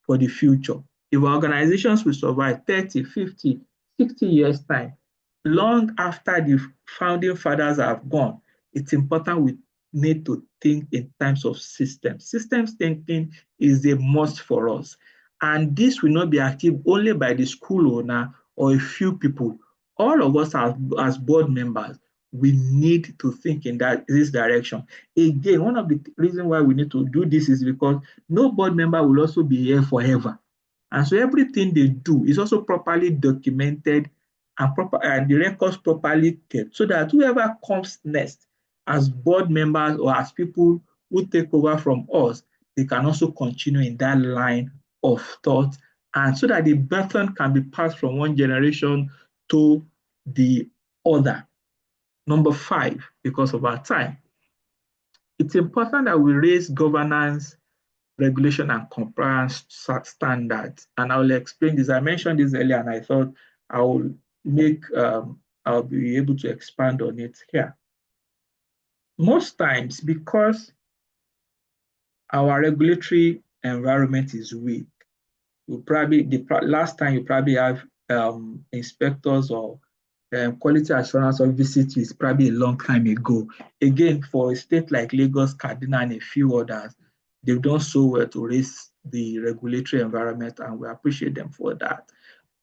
for the future. If organizations will survive 30, 50, 60 years time, long after the founding fathers have gone, it's important we need to think in terms of systems. Systems thinking is a must for us. And this will not be achieved only by the school owner or a few people. All of us as board members, we need to think in this direction. Again, one of the reasons why we need to do this is because no board member will also be here forever. And so everything they do is also properly documented and the records properly kept so that whoever comes next as board members or as people who take over from us, they can also continue in that line of thought, and so that the baton can be passed from one generation to the other. Number 5, because of our time, it's important that we raise governance, regulation, and compliance standards. And I will explain this. I mentioned this earlier, and I thought I'll be able to expand on it here. Most times, because our regulatory environment is weak, last time you probably have inspectors or quality assurance or visit is probably a long time ago. Again, for a state like Lagos, Kaduna, and a few others, they've done so well to raise the regulatory environment, and we appreciate them for that.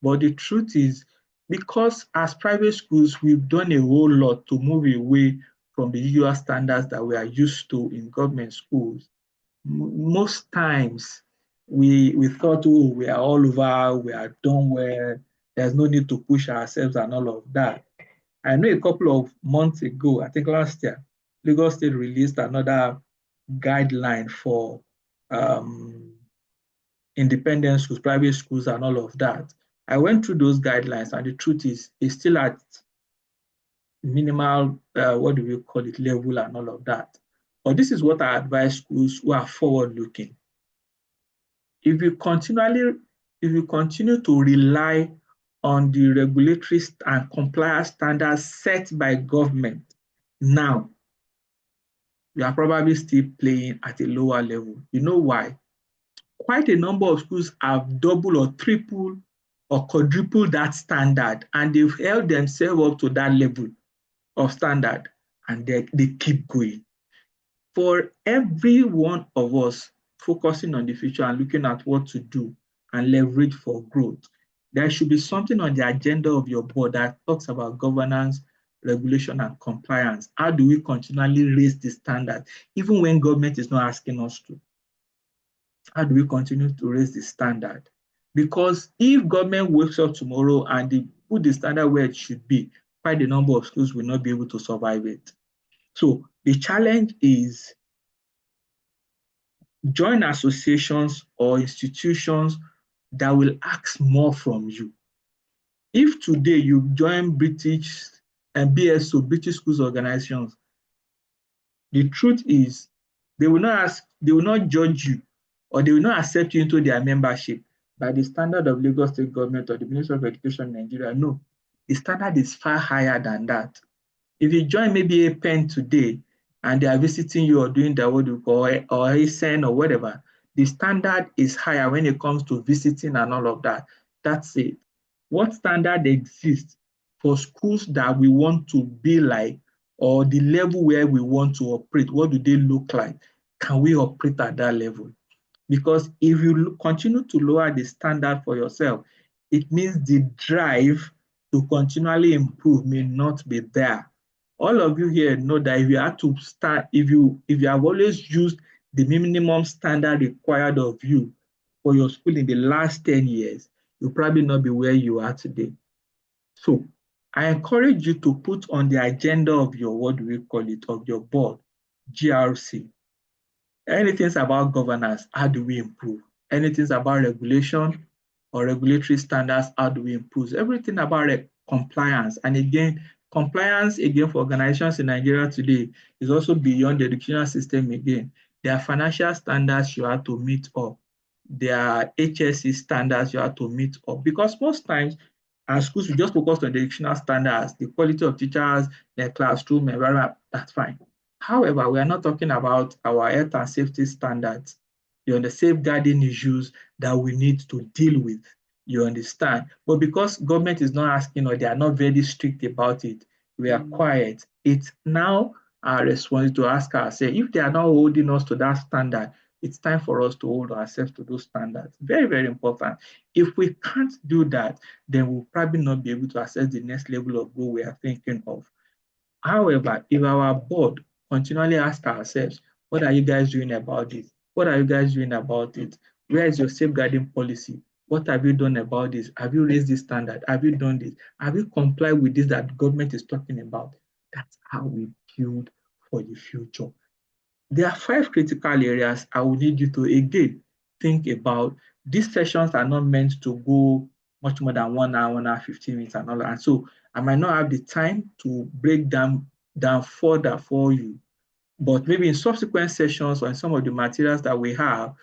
But the truth is, because as private schools, we've done a whole lot to move away from the usual standards that we are used to in government schools. Most times, we thought, oh, we are all over, we are done well, there's no need to push ourselves and all of that. I know a couple of months ago, I think last year, Lagos State released another guideline for independent schools, private schools, and all of that. I went through those guidelines, and the truth is, it's still at minimal, what do we call it, level and all of that. But this is what I advise schools who are forward-looking. If you continue to rely on the regulatory and compliance standards set by government now, you are probably still playing at a lower level. You know why? Quite a number of schools have double or triple or quadruple that standard, and they've held themselves up to that level of standard, and they keep going. For every one of us focusing on the future and looking at what to do and leverage for growth, there should be something on the agenda of your board that talks about governance, regulation, and compliance. How do we continually raise the standard, even when government is not asking us to? How do we continue to raise the standard? Because if government wakes up tomorrow and they put the standard where it should be, quite a number of schools will not be able to survive it. So the challenge is join associations or institutions that will ask more from you. If today you join British and BSO, British Schools Organizations, the truth is they will not judge you, or they will not accept you into their membership by the standard of Lagos State Government or the Ministry of Education in Nigeria. No, the standard is far higher than that. If you join maybe a pen today and they are visiting you or doing their what you call or a SEN or whatever, the standard is higher when it comes to visiting and all of that. That's it. What standard exists for schools that we want to be like, or the level where we want to operate? What do they look like? Can we operate at that level? Because if you continue to lower the standard for yourself, it means the drive to continually improve may not be there. All of you here know that if you have to start, if you have always used the minimum standard required of you for your school in the last 10 years, you'll probably not be where you are today. So I encourage you to put on the agenda of your, what do we call it, of your board, GRC. Anything about governance, how do we improve? Anything about regulation or regulatory standards, how do we improve? Everything about compliance. And again, compliance again for organizations in Nigeria today is also beyond the educational system again. There are financial standards you have to meet up. There are HSE standards you have to meet up. Because most times, our schools, we just focus on the educational standards, the quality of teachers, their classroom environment, that's fine. However, we are not talking about our health and safety standards, the safeguarding issues that we need to deal with, you understand? But because government is not asking, or they are not very strict about it, we are quiet. It's now our responsibility to ask ourselves, if they are not holding us to that standard, it's time for us to hold ourselves to those standards. Very, very important. If we can't do that, then we'll probably not be able to access the next level of goal we are thinking of. However, if our board continually ask ourselves, what are you guys doing about it? What are you guys doing about it? Where is your safeguarding policy? What have you done about this? Have you raised this standard? Have you done this? Have you complied with this that the government is talking about? That's how we build for the future. There are 5 critical areas I will need you to, again, think about. These sessions are not meant to go much more than 1 hour, 1 hour, 15 minutes and all that. And so I might not have the time to break down further for you. But maybe in subsequent sessions or in some of the materials that we have,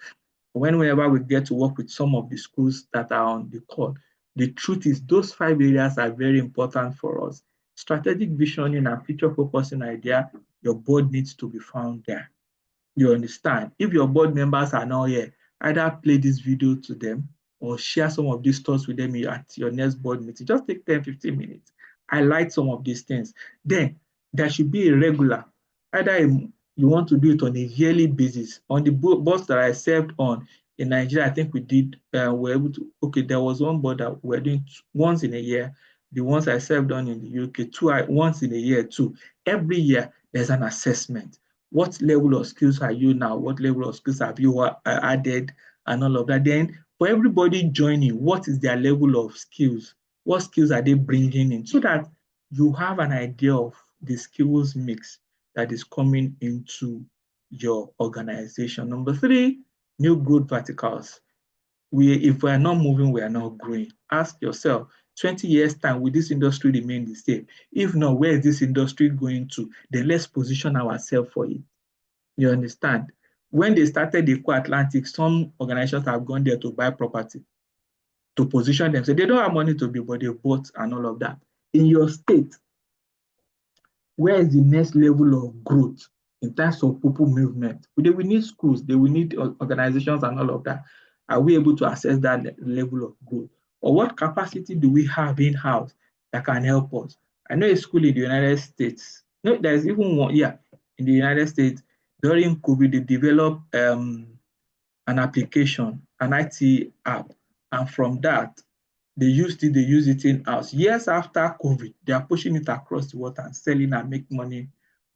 whenever we get to work with some of the schools that are on the call, The truth is those 5 areas are very important for us. Strategic visioning and future focusing idea, your board needs to be found there. You understand? If your board members are not here, either play this video to them or share some of these thoughts with them at your next board meeting. Just take 10, 15 minutes. Highlight some of these things. Then there should be a regular, either you want to do it on a yearly basis. On the boards that I served on in Nigeria, I think we did, we're able to, okay, there was one board that we're doing once in a year. The ones I served on in the UK, once in a year too. Every year, there's an assessment. What level of skills are you now? What level of skills have you added and all of that? Then for everybody joining, what is their level of skills? What skills are they bringing in? So that you have an idea of the skills mix that is coming into your organization. Number 3, new growth verticals. If we are not moving, we are not growing. Ask yourself, 20 years time, will this industry remain the same? If not, where is this industry going to? Then let's position ourselves for it. You understand? When they started the Atlantic, some organizations have gone there to buy property, to position them. So they don't have money to build, but they bought and all of that. In your state, where is the next level of growth in terms of people movement? They will need schools, they will need organizations and all of that. Are we able to assess that level of growth? Or what capacity do we have in-house that can help us? I know a school in the United States, no, there's even one, yeah, in the United States, during COVID, they developed an application, an IT app, and from that, they use it in-house. Years after COVID, they are pushing it across the world and selling and make money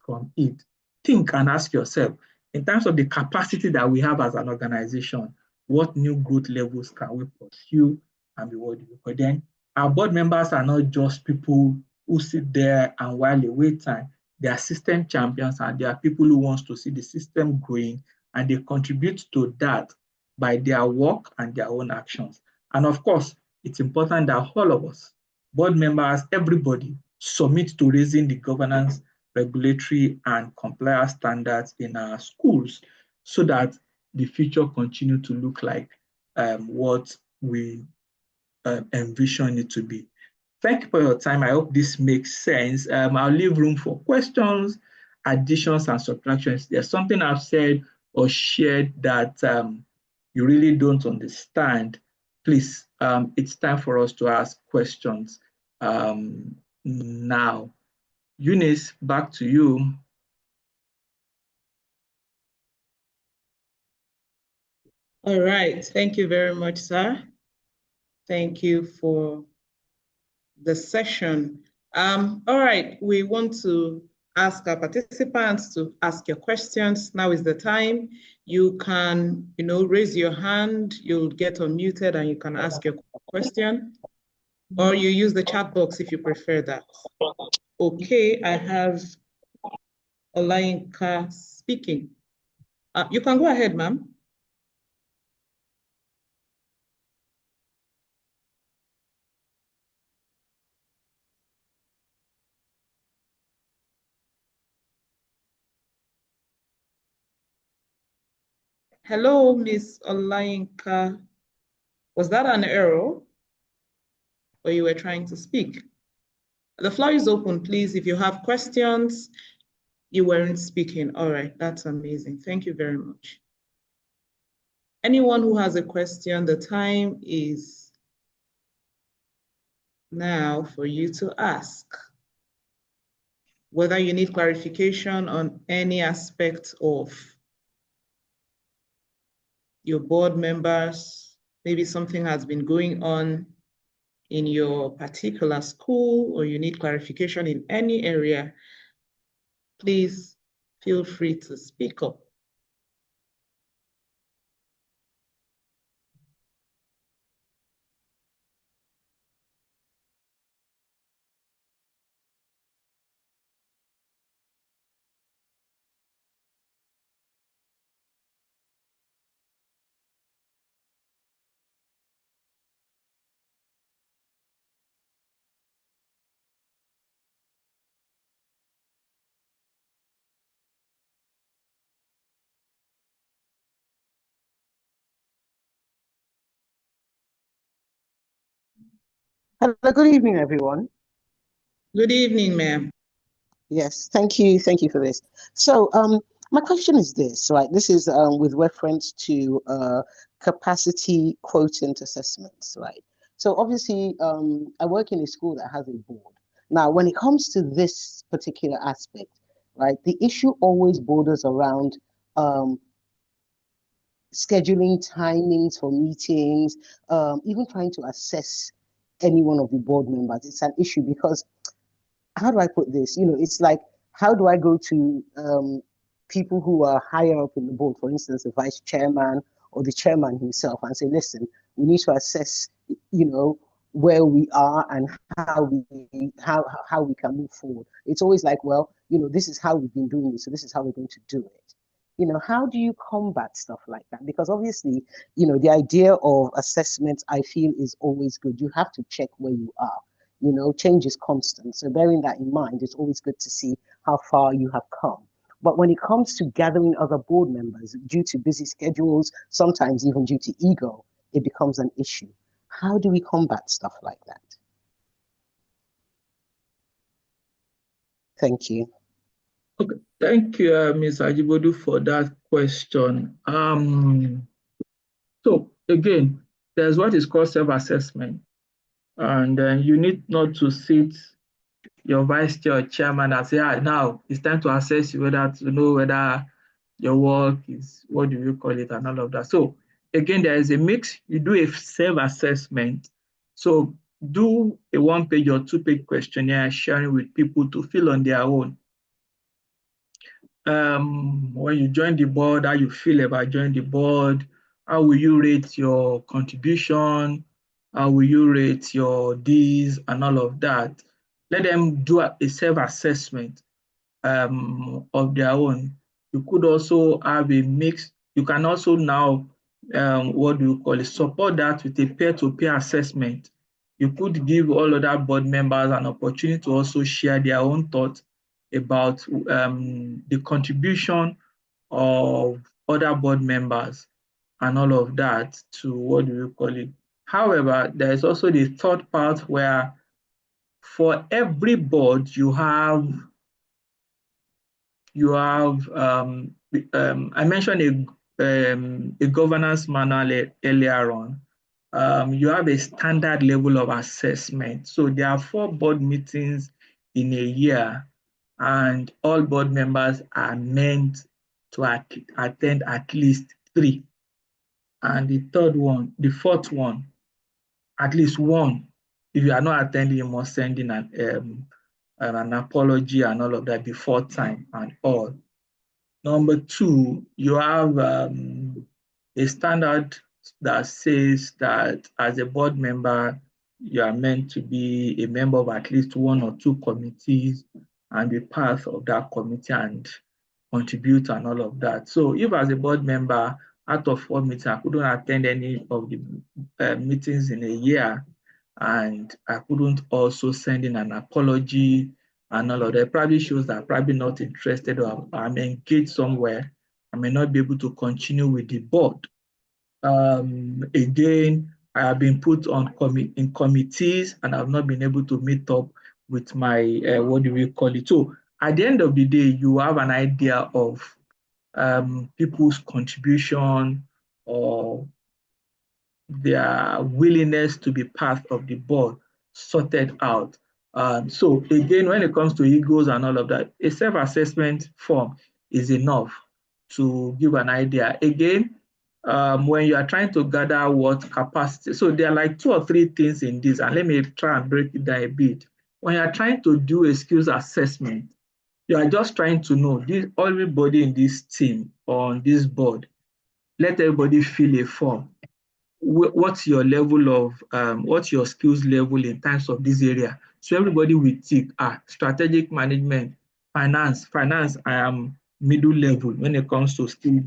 from it. Think and ask yourself, in terms of the capacity that we have as an organization, what new growth levels can we pursue and be rewarded? But then our board members are not just people who sit there and while they wait time. They are system champions and they are people who want to see the system growing and they contribute to that by their work and their own actions. And of course, it's important that all of us, board members, everybody, submit to raising the governance, regulatory, and compliance standards in our schools so that the future continue to look like what we envision it to be. Thank you for your time. I hope this makes sense. I'll leave room for questions, additions, and subtractions. There's something I've said or shared that you really don't understand. Please, it's time for us to ask questions now. Eunice, back to you. All right. Thank you very much, sir. Thank you for the session. All right. We want to ask our participants to ask your questions. Now is the time. You can, raise your hand. You'll get unmuted and you can ask your question. Or you use the chat box if you prefer that. Okay, I have Olayinka speaking. You can go ahead, ma'am. Hello, Miss Olayinka. Was that an error? Or you were trying to speak? The floor is open, please. If you have questions, you weren't speaking. All right, that's amazing. Thank you very much. Anyone who has a question, the time is now for you to ask. Whether you need clarification on any aspect of your board members, maybe something has been going on in your particular school, or you need clarification in any area, please feel free to speak up. Hello, good evening, everyone. Good evening, ma'am. Yes, thank you for this. So, my question is this, right? This is with reference to capacity quotient assessments, right? So, obviously, I work in a school that has a board. Now, when it comes to this particular aspect, right, the issue always borders around scheduling timings for meetings, even trying to assess any one of the board members. It's an issue because how do I put this? It's like, how do I go to people who are higher up in the board, for instance, the vice chairman or the chairman himself, and say, listen, we need to assess, where we are and how we can move forward. It's always like, well, this is how we've been doing it, so this is how we're going to do it. How do you combat stuff like that? Because obviously, the idea of assessment, I feel, is always good. You have to check where you are. Change is constant. So bearing that in mind, it's always good to see how far you have come. But when it comes to gathering other board members, due to busy schedules, sometimes even due to ego, it becomes an issue. How do we combat stuff like that? Thank you. Okay, thank you, Ms. Ajibodu, for that question. So again, there's what is called self-assessment, and you need not to sit your vice chair or chairman and say, now it's time to assess you, whether to know whether your work is, what do you call it, and all of that. So again, there is a mix. You do a self-assessment. So do a 1-page or 2-page questionnaire sharing with people to fill on their own. When you join the board, how you feel about joining the board, how will you rate your contribution, how will you rate your Ds and all of that. Let them do a self-assessment of their own. You could also have a mix. You can also now, what do you call it, support that with a peer-to-peer assessment. You could give all other board members an opportunity to also share their own thoughts about the contribution of other board members and all of that to, what do you call it. However, there is also the third part where for every board you have I mentioned a governance manual earlier on. You have a standard level of assessment. So there are 4 board meetings in a year, and all board members are meant to attend at least 3. And the fourth one, at least 1. If you are not attending, you must send in an apology and all of that before time and all. Number 2, you have a standard that says that as a board member, you are meant to be a member of at least 1 or 2 committees and be part of that committee and contribute and all of that. So if as a board member, out of 4 meetings, I couldn't attend any of the meetings in a year, and I couldn't also send in an apology and all of that, probably shows that I'm probably not interested, or I'm engaged somewhere. I may not be able to continue with the board. Again, I have been put on in committees and I've not been able to meet up with my, what do we call it? So at the end of the day, you have an idea of people's contribution or their willingness to be part of the board sorted out. So again, when it comes to egos and all of that, a self-assessment form is enough to give an idea. Again, when you are trying to gather what capacity, so there are like 2 or 3 things in this, and let me try and break it down a bit. When you are trying to do a skills assessment, you are just trying to know everybody in this team or on this board, let everybody fill a form. What's your level of what's your skills level in terms of this area? So everybody will tick strategic management, finance, I am middle level when it comes to skills.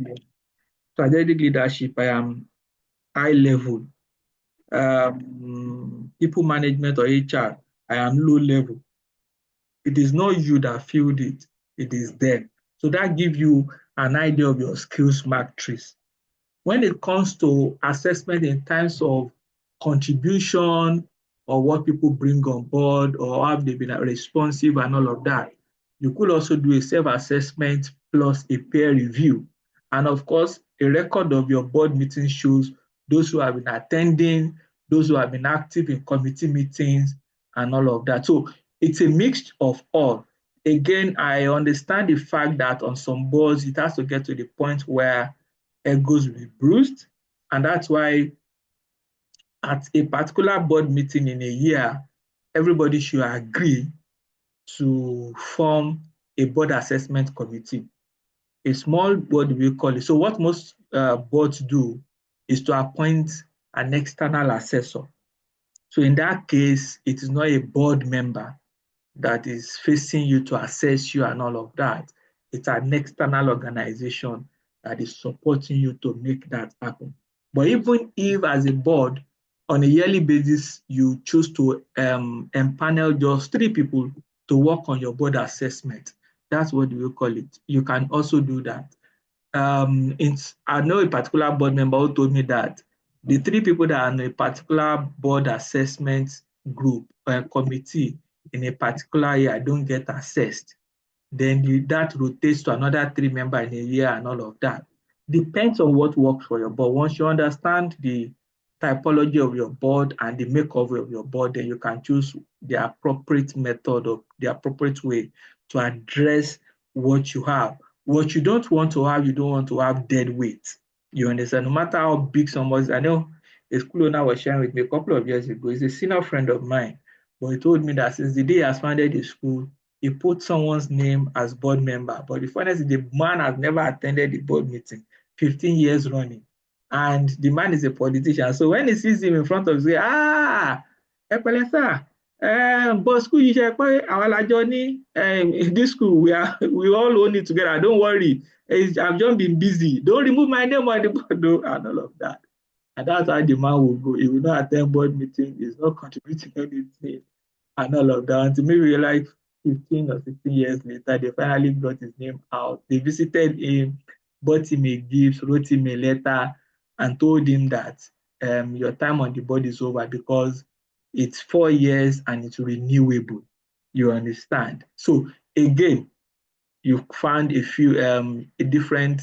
Strategic leadership, I am high level. People management or HR, I am low level. It is not you that filled it, it is them. So that gives you an idea of your skills matrix. When it comes to assessment in terms of contribution or what people bring on board, or have they been responsive and all of that. You could also do a self-assessment plus a peer review. And of course, a record of your board meeting shows those who have been attending, those who have been active in committee meetings, and all of that. So it's a mix of all. Again, I understand the fact that on some boards, it has to get to the point where egos will be bruised. And that's why at a particular board meeting in a year, everybody should agree to form a board assessment committee. A small board, we call it. So what most boards do is to appoint an external assessor. So in that case, it is not a board member that is facing you to assess you and all of that. It's an external organization that is supporting you to make that happen. But even if as a board, on a yearly basis, you choose to empanel just 3 people to work on your board assessment, that's what we call it. You can also do that. I know a particular board member who told me that the 3 people that are in a particular board assessment group or committee in a particular year don't get assessed, then that rotates to another 3 members in a year and all of that. Depends on what works for your board. Once you understand the typology of your board and the makeup of your board, then you can choose the appropriate method or the appropriate way to address what you have. What you don't want to have, you don't want to have dead weight. You understand? No matter how big someone is. I know a school owner was sharing with me a couple of years ago. He's a senior friend of mine, but he told me that since the day he has founded the school, he put someone's name as board member. But the funny is, the man has never attended the board meeting, 15 years running. And the man is a politician. So when he sees him in front of him, he says, Epelesa, but school you share our journey. This school we all own it together. Don't worry. I've just been busy. Don't remove my name on the board, and all of that. And that's how the man will go. He will not attend board meeting. He's not contributing anything, and all of that. Until maybe like 15 or 16 years later, they finally got his name out. They visited him, bought him a gift, wrote him a letter, and told him that your time on the board is over because it's 4 years and it's renewable. You understand? So again, you found a different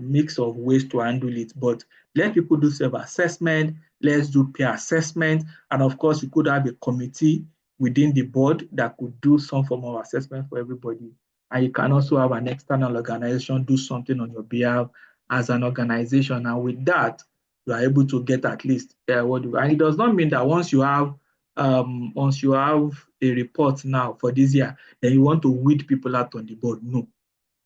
mix of ways to handle it. But let people do self-assessment, let's do peer assessment, and of course, you could have a committee within the board that could do some form of assessment for everybody. And you can also have an external organization do something on your behalf as an organization. And with that, you are able to get at least and it does not mean that once you have a report now for this year, then you want to weed people out on the board. No,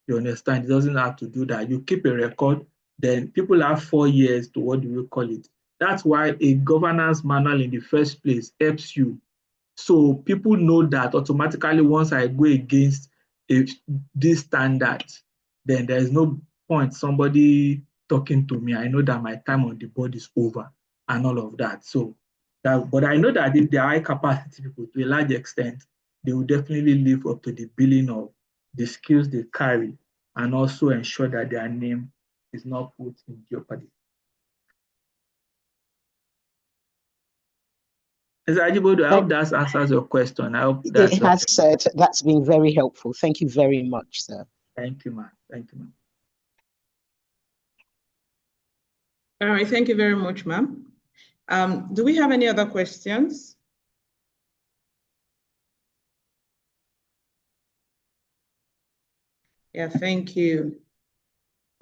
you understand? It doesn't have to do that. You keep a record, then people have 4 years to, what do you call it? That's why a governance manual in the first place helps you. So people know that automatically once I go against this standard, then there is no point somebody talking to me. I know that my time on the board is over and all of that. So but I know that if they are high capacity people, to a large extent, they will definitely live up to the billing of the skills they carry and also ensure that their name is not put in jeopardy. Mr. Ajibodu, I hope that answers your question. I hope that it has, sir. That's been very helpful. Thank you very much, sir. Thank you, ma'am. Thank you, ma'am. All right, thank you very much, ma'am. Do we have any other questions? Yeah, thank you.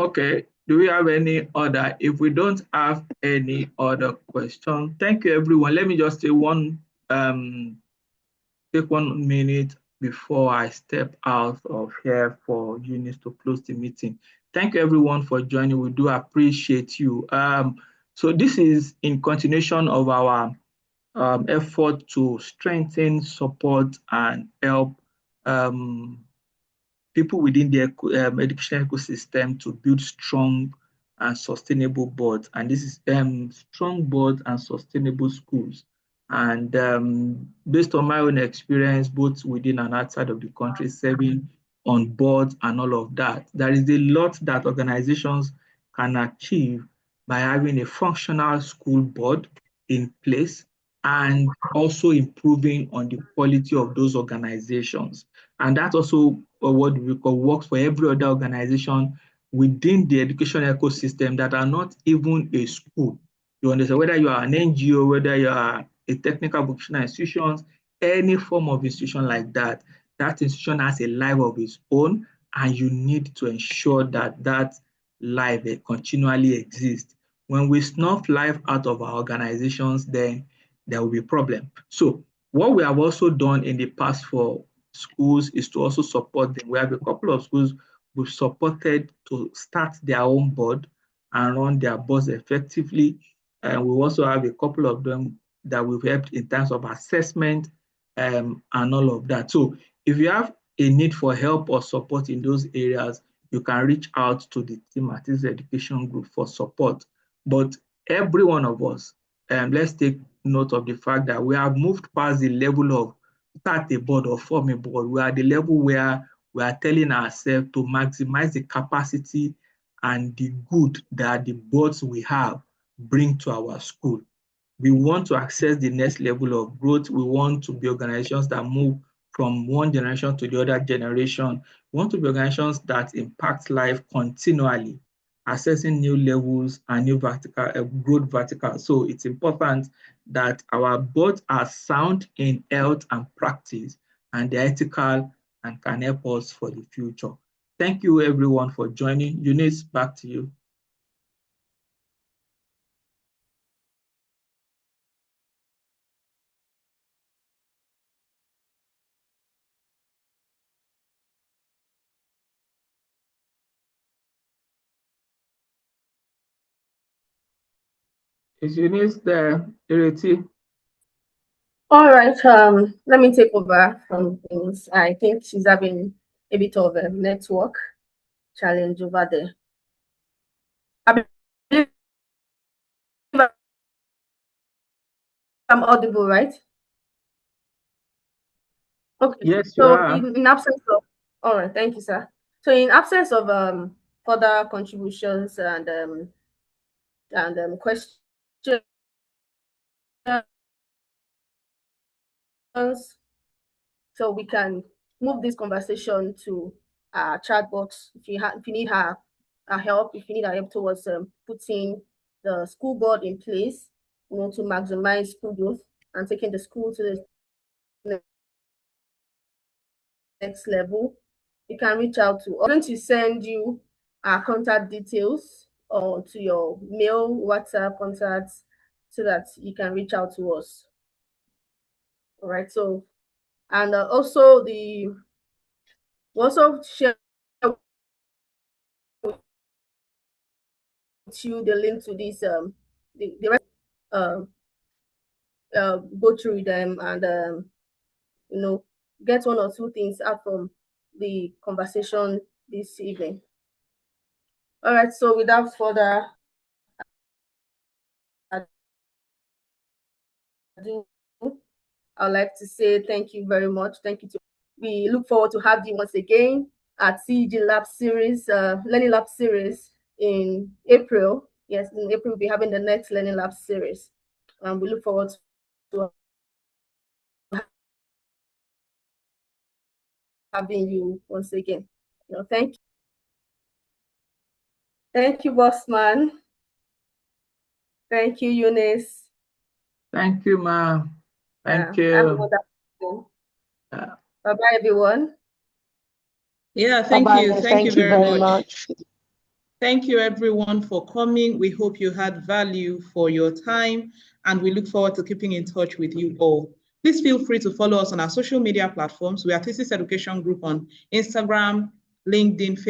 Okay, do we have any other? If we don't have any other question, thank you, everyone. Let me just say take 1 minute before I step out of here for Eunice to close the meeting. Thank you, everyone, for joining. We do appreciate you. So this is in continuation of our effort to strengthen, support, and help people within the education ecosystem to build strong and sustainable boards. And this is strong boards and sustainable schools. And based on my own experience, both within and outside of the country, serving on boards and all of that, there is a lot that organizations can achieve by having a functional school board in place and also improving on the quality of those organizations. And that's also what we call works for every other organization within the education ecosystem that are not even a school. You understand, whether you are an NGO, whether you are a technical vocational institution, any form of institution like that, that institution has a life of its own, and you need to ensure that that life continually exists. When we snuff life out of our organizations, then there will be a problem. So what we have also done in the past for schools is to also support them. We have a couple of schools we've supported to start their own board and run their boards effectively. And we also have a couple of them that we've helped in terms of assessment and all of that. So if you have a need for help or support in those areas, you can reach out to the team at this education group for support. But every one of us, let's take note of the fact that we have moved past the level of start a board or form a board. We are at the level where we are telling ourselves to maximize the capacity and the good that the boards we have bring to our school. We want to access the next level of growth. We want to be organizations that move from one generation to the other generation. We want to be organizations that impact life continually, accessing new levels and new vertical growth vertical. So it's important that our boards are sound in health and practice, and they're ethical and can help us for the future. Thank you everyone for joining. Eunice, back to you. Is Eunice there, Ireti? All right, let me take over from things. I think she's having a bit of a network challenge over there. I believe I'm audible, right? Okay. Yes, you So are. in absence of, all right, thank you, sir. So in absence of further contributions and questions, so we can move this conversation to chat box. If you need her help, if you need our help towards putting the school board in place, to maximize school growth and taking the school to the next level, you can reach out to. I'm going to send you our contact details or to your mail, WhatsApp contacts, so that you can reach out to us. All right. So, and also we also share with you the link to this the rest, go through them and get one or two things out from the conversation this evening. All right, so without further ado, I'd like to say thank you very much. Thank you to we look forward to have you once again at TEG Lab Series, Learning Lab Series in April. Yes, in April we'll be having the next Learning Lab Series. And we look forward to having you once again. Thank you. Thank you, Bossman. Thank you, Eunice. Thank you, ma'am. Thank you. Bye-bye, everyone. Yeah, thank you. Thank you very much. much. Thank you, everyone, for coming. We hope you had value for your time, and we look forward to keeping in touch with you all. Please feel free to follow us on our social media platforms. We are Thesis Education Group on Instagram, LinkedIn, Facebook.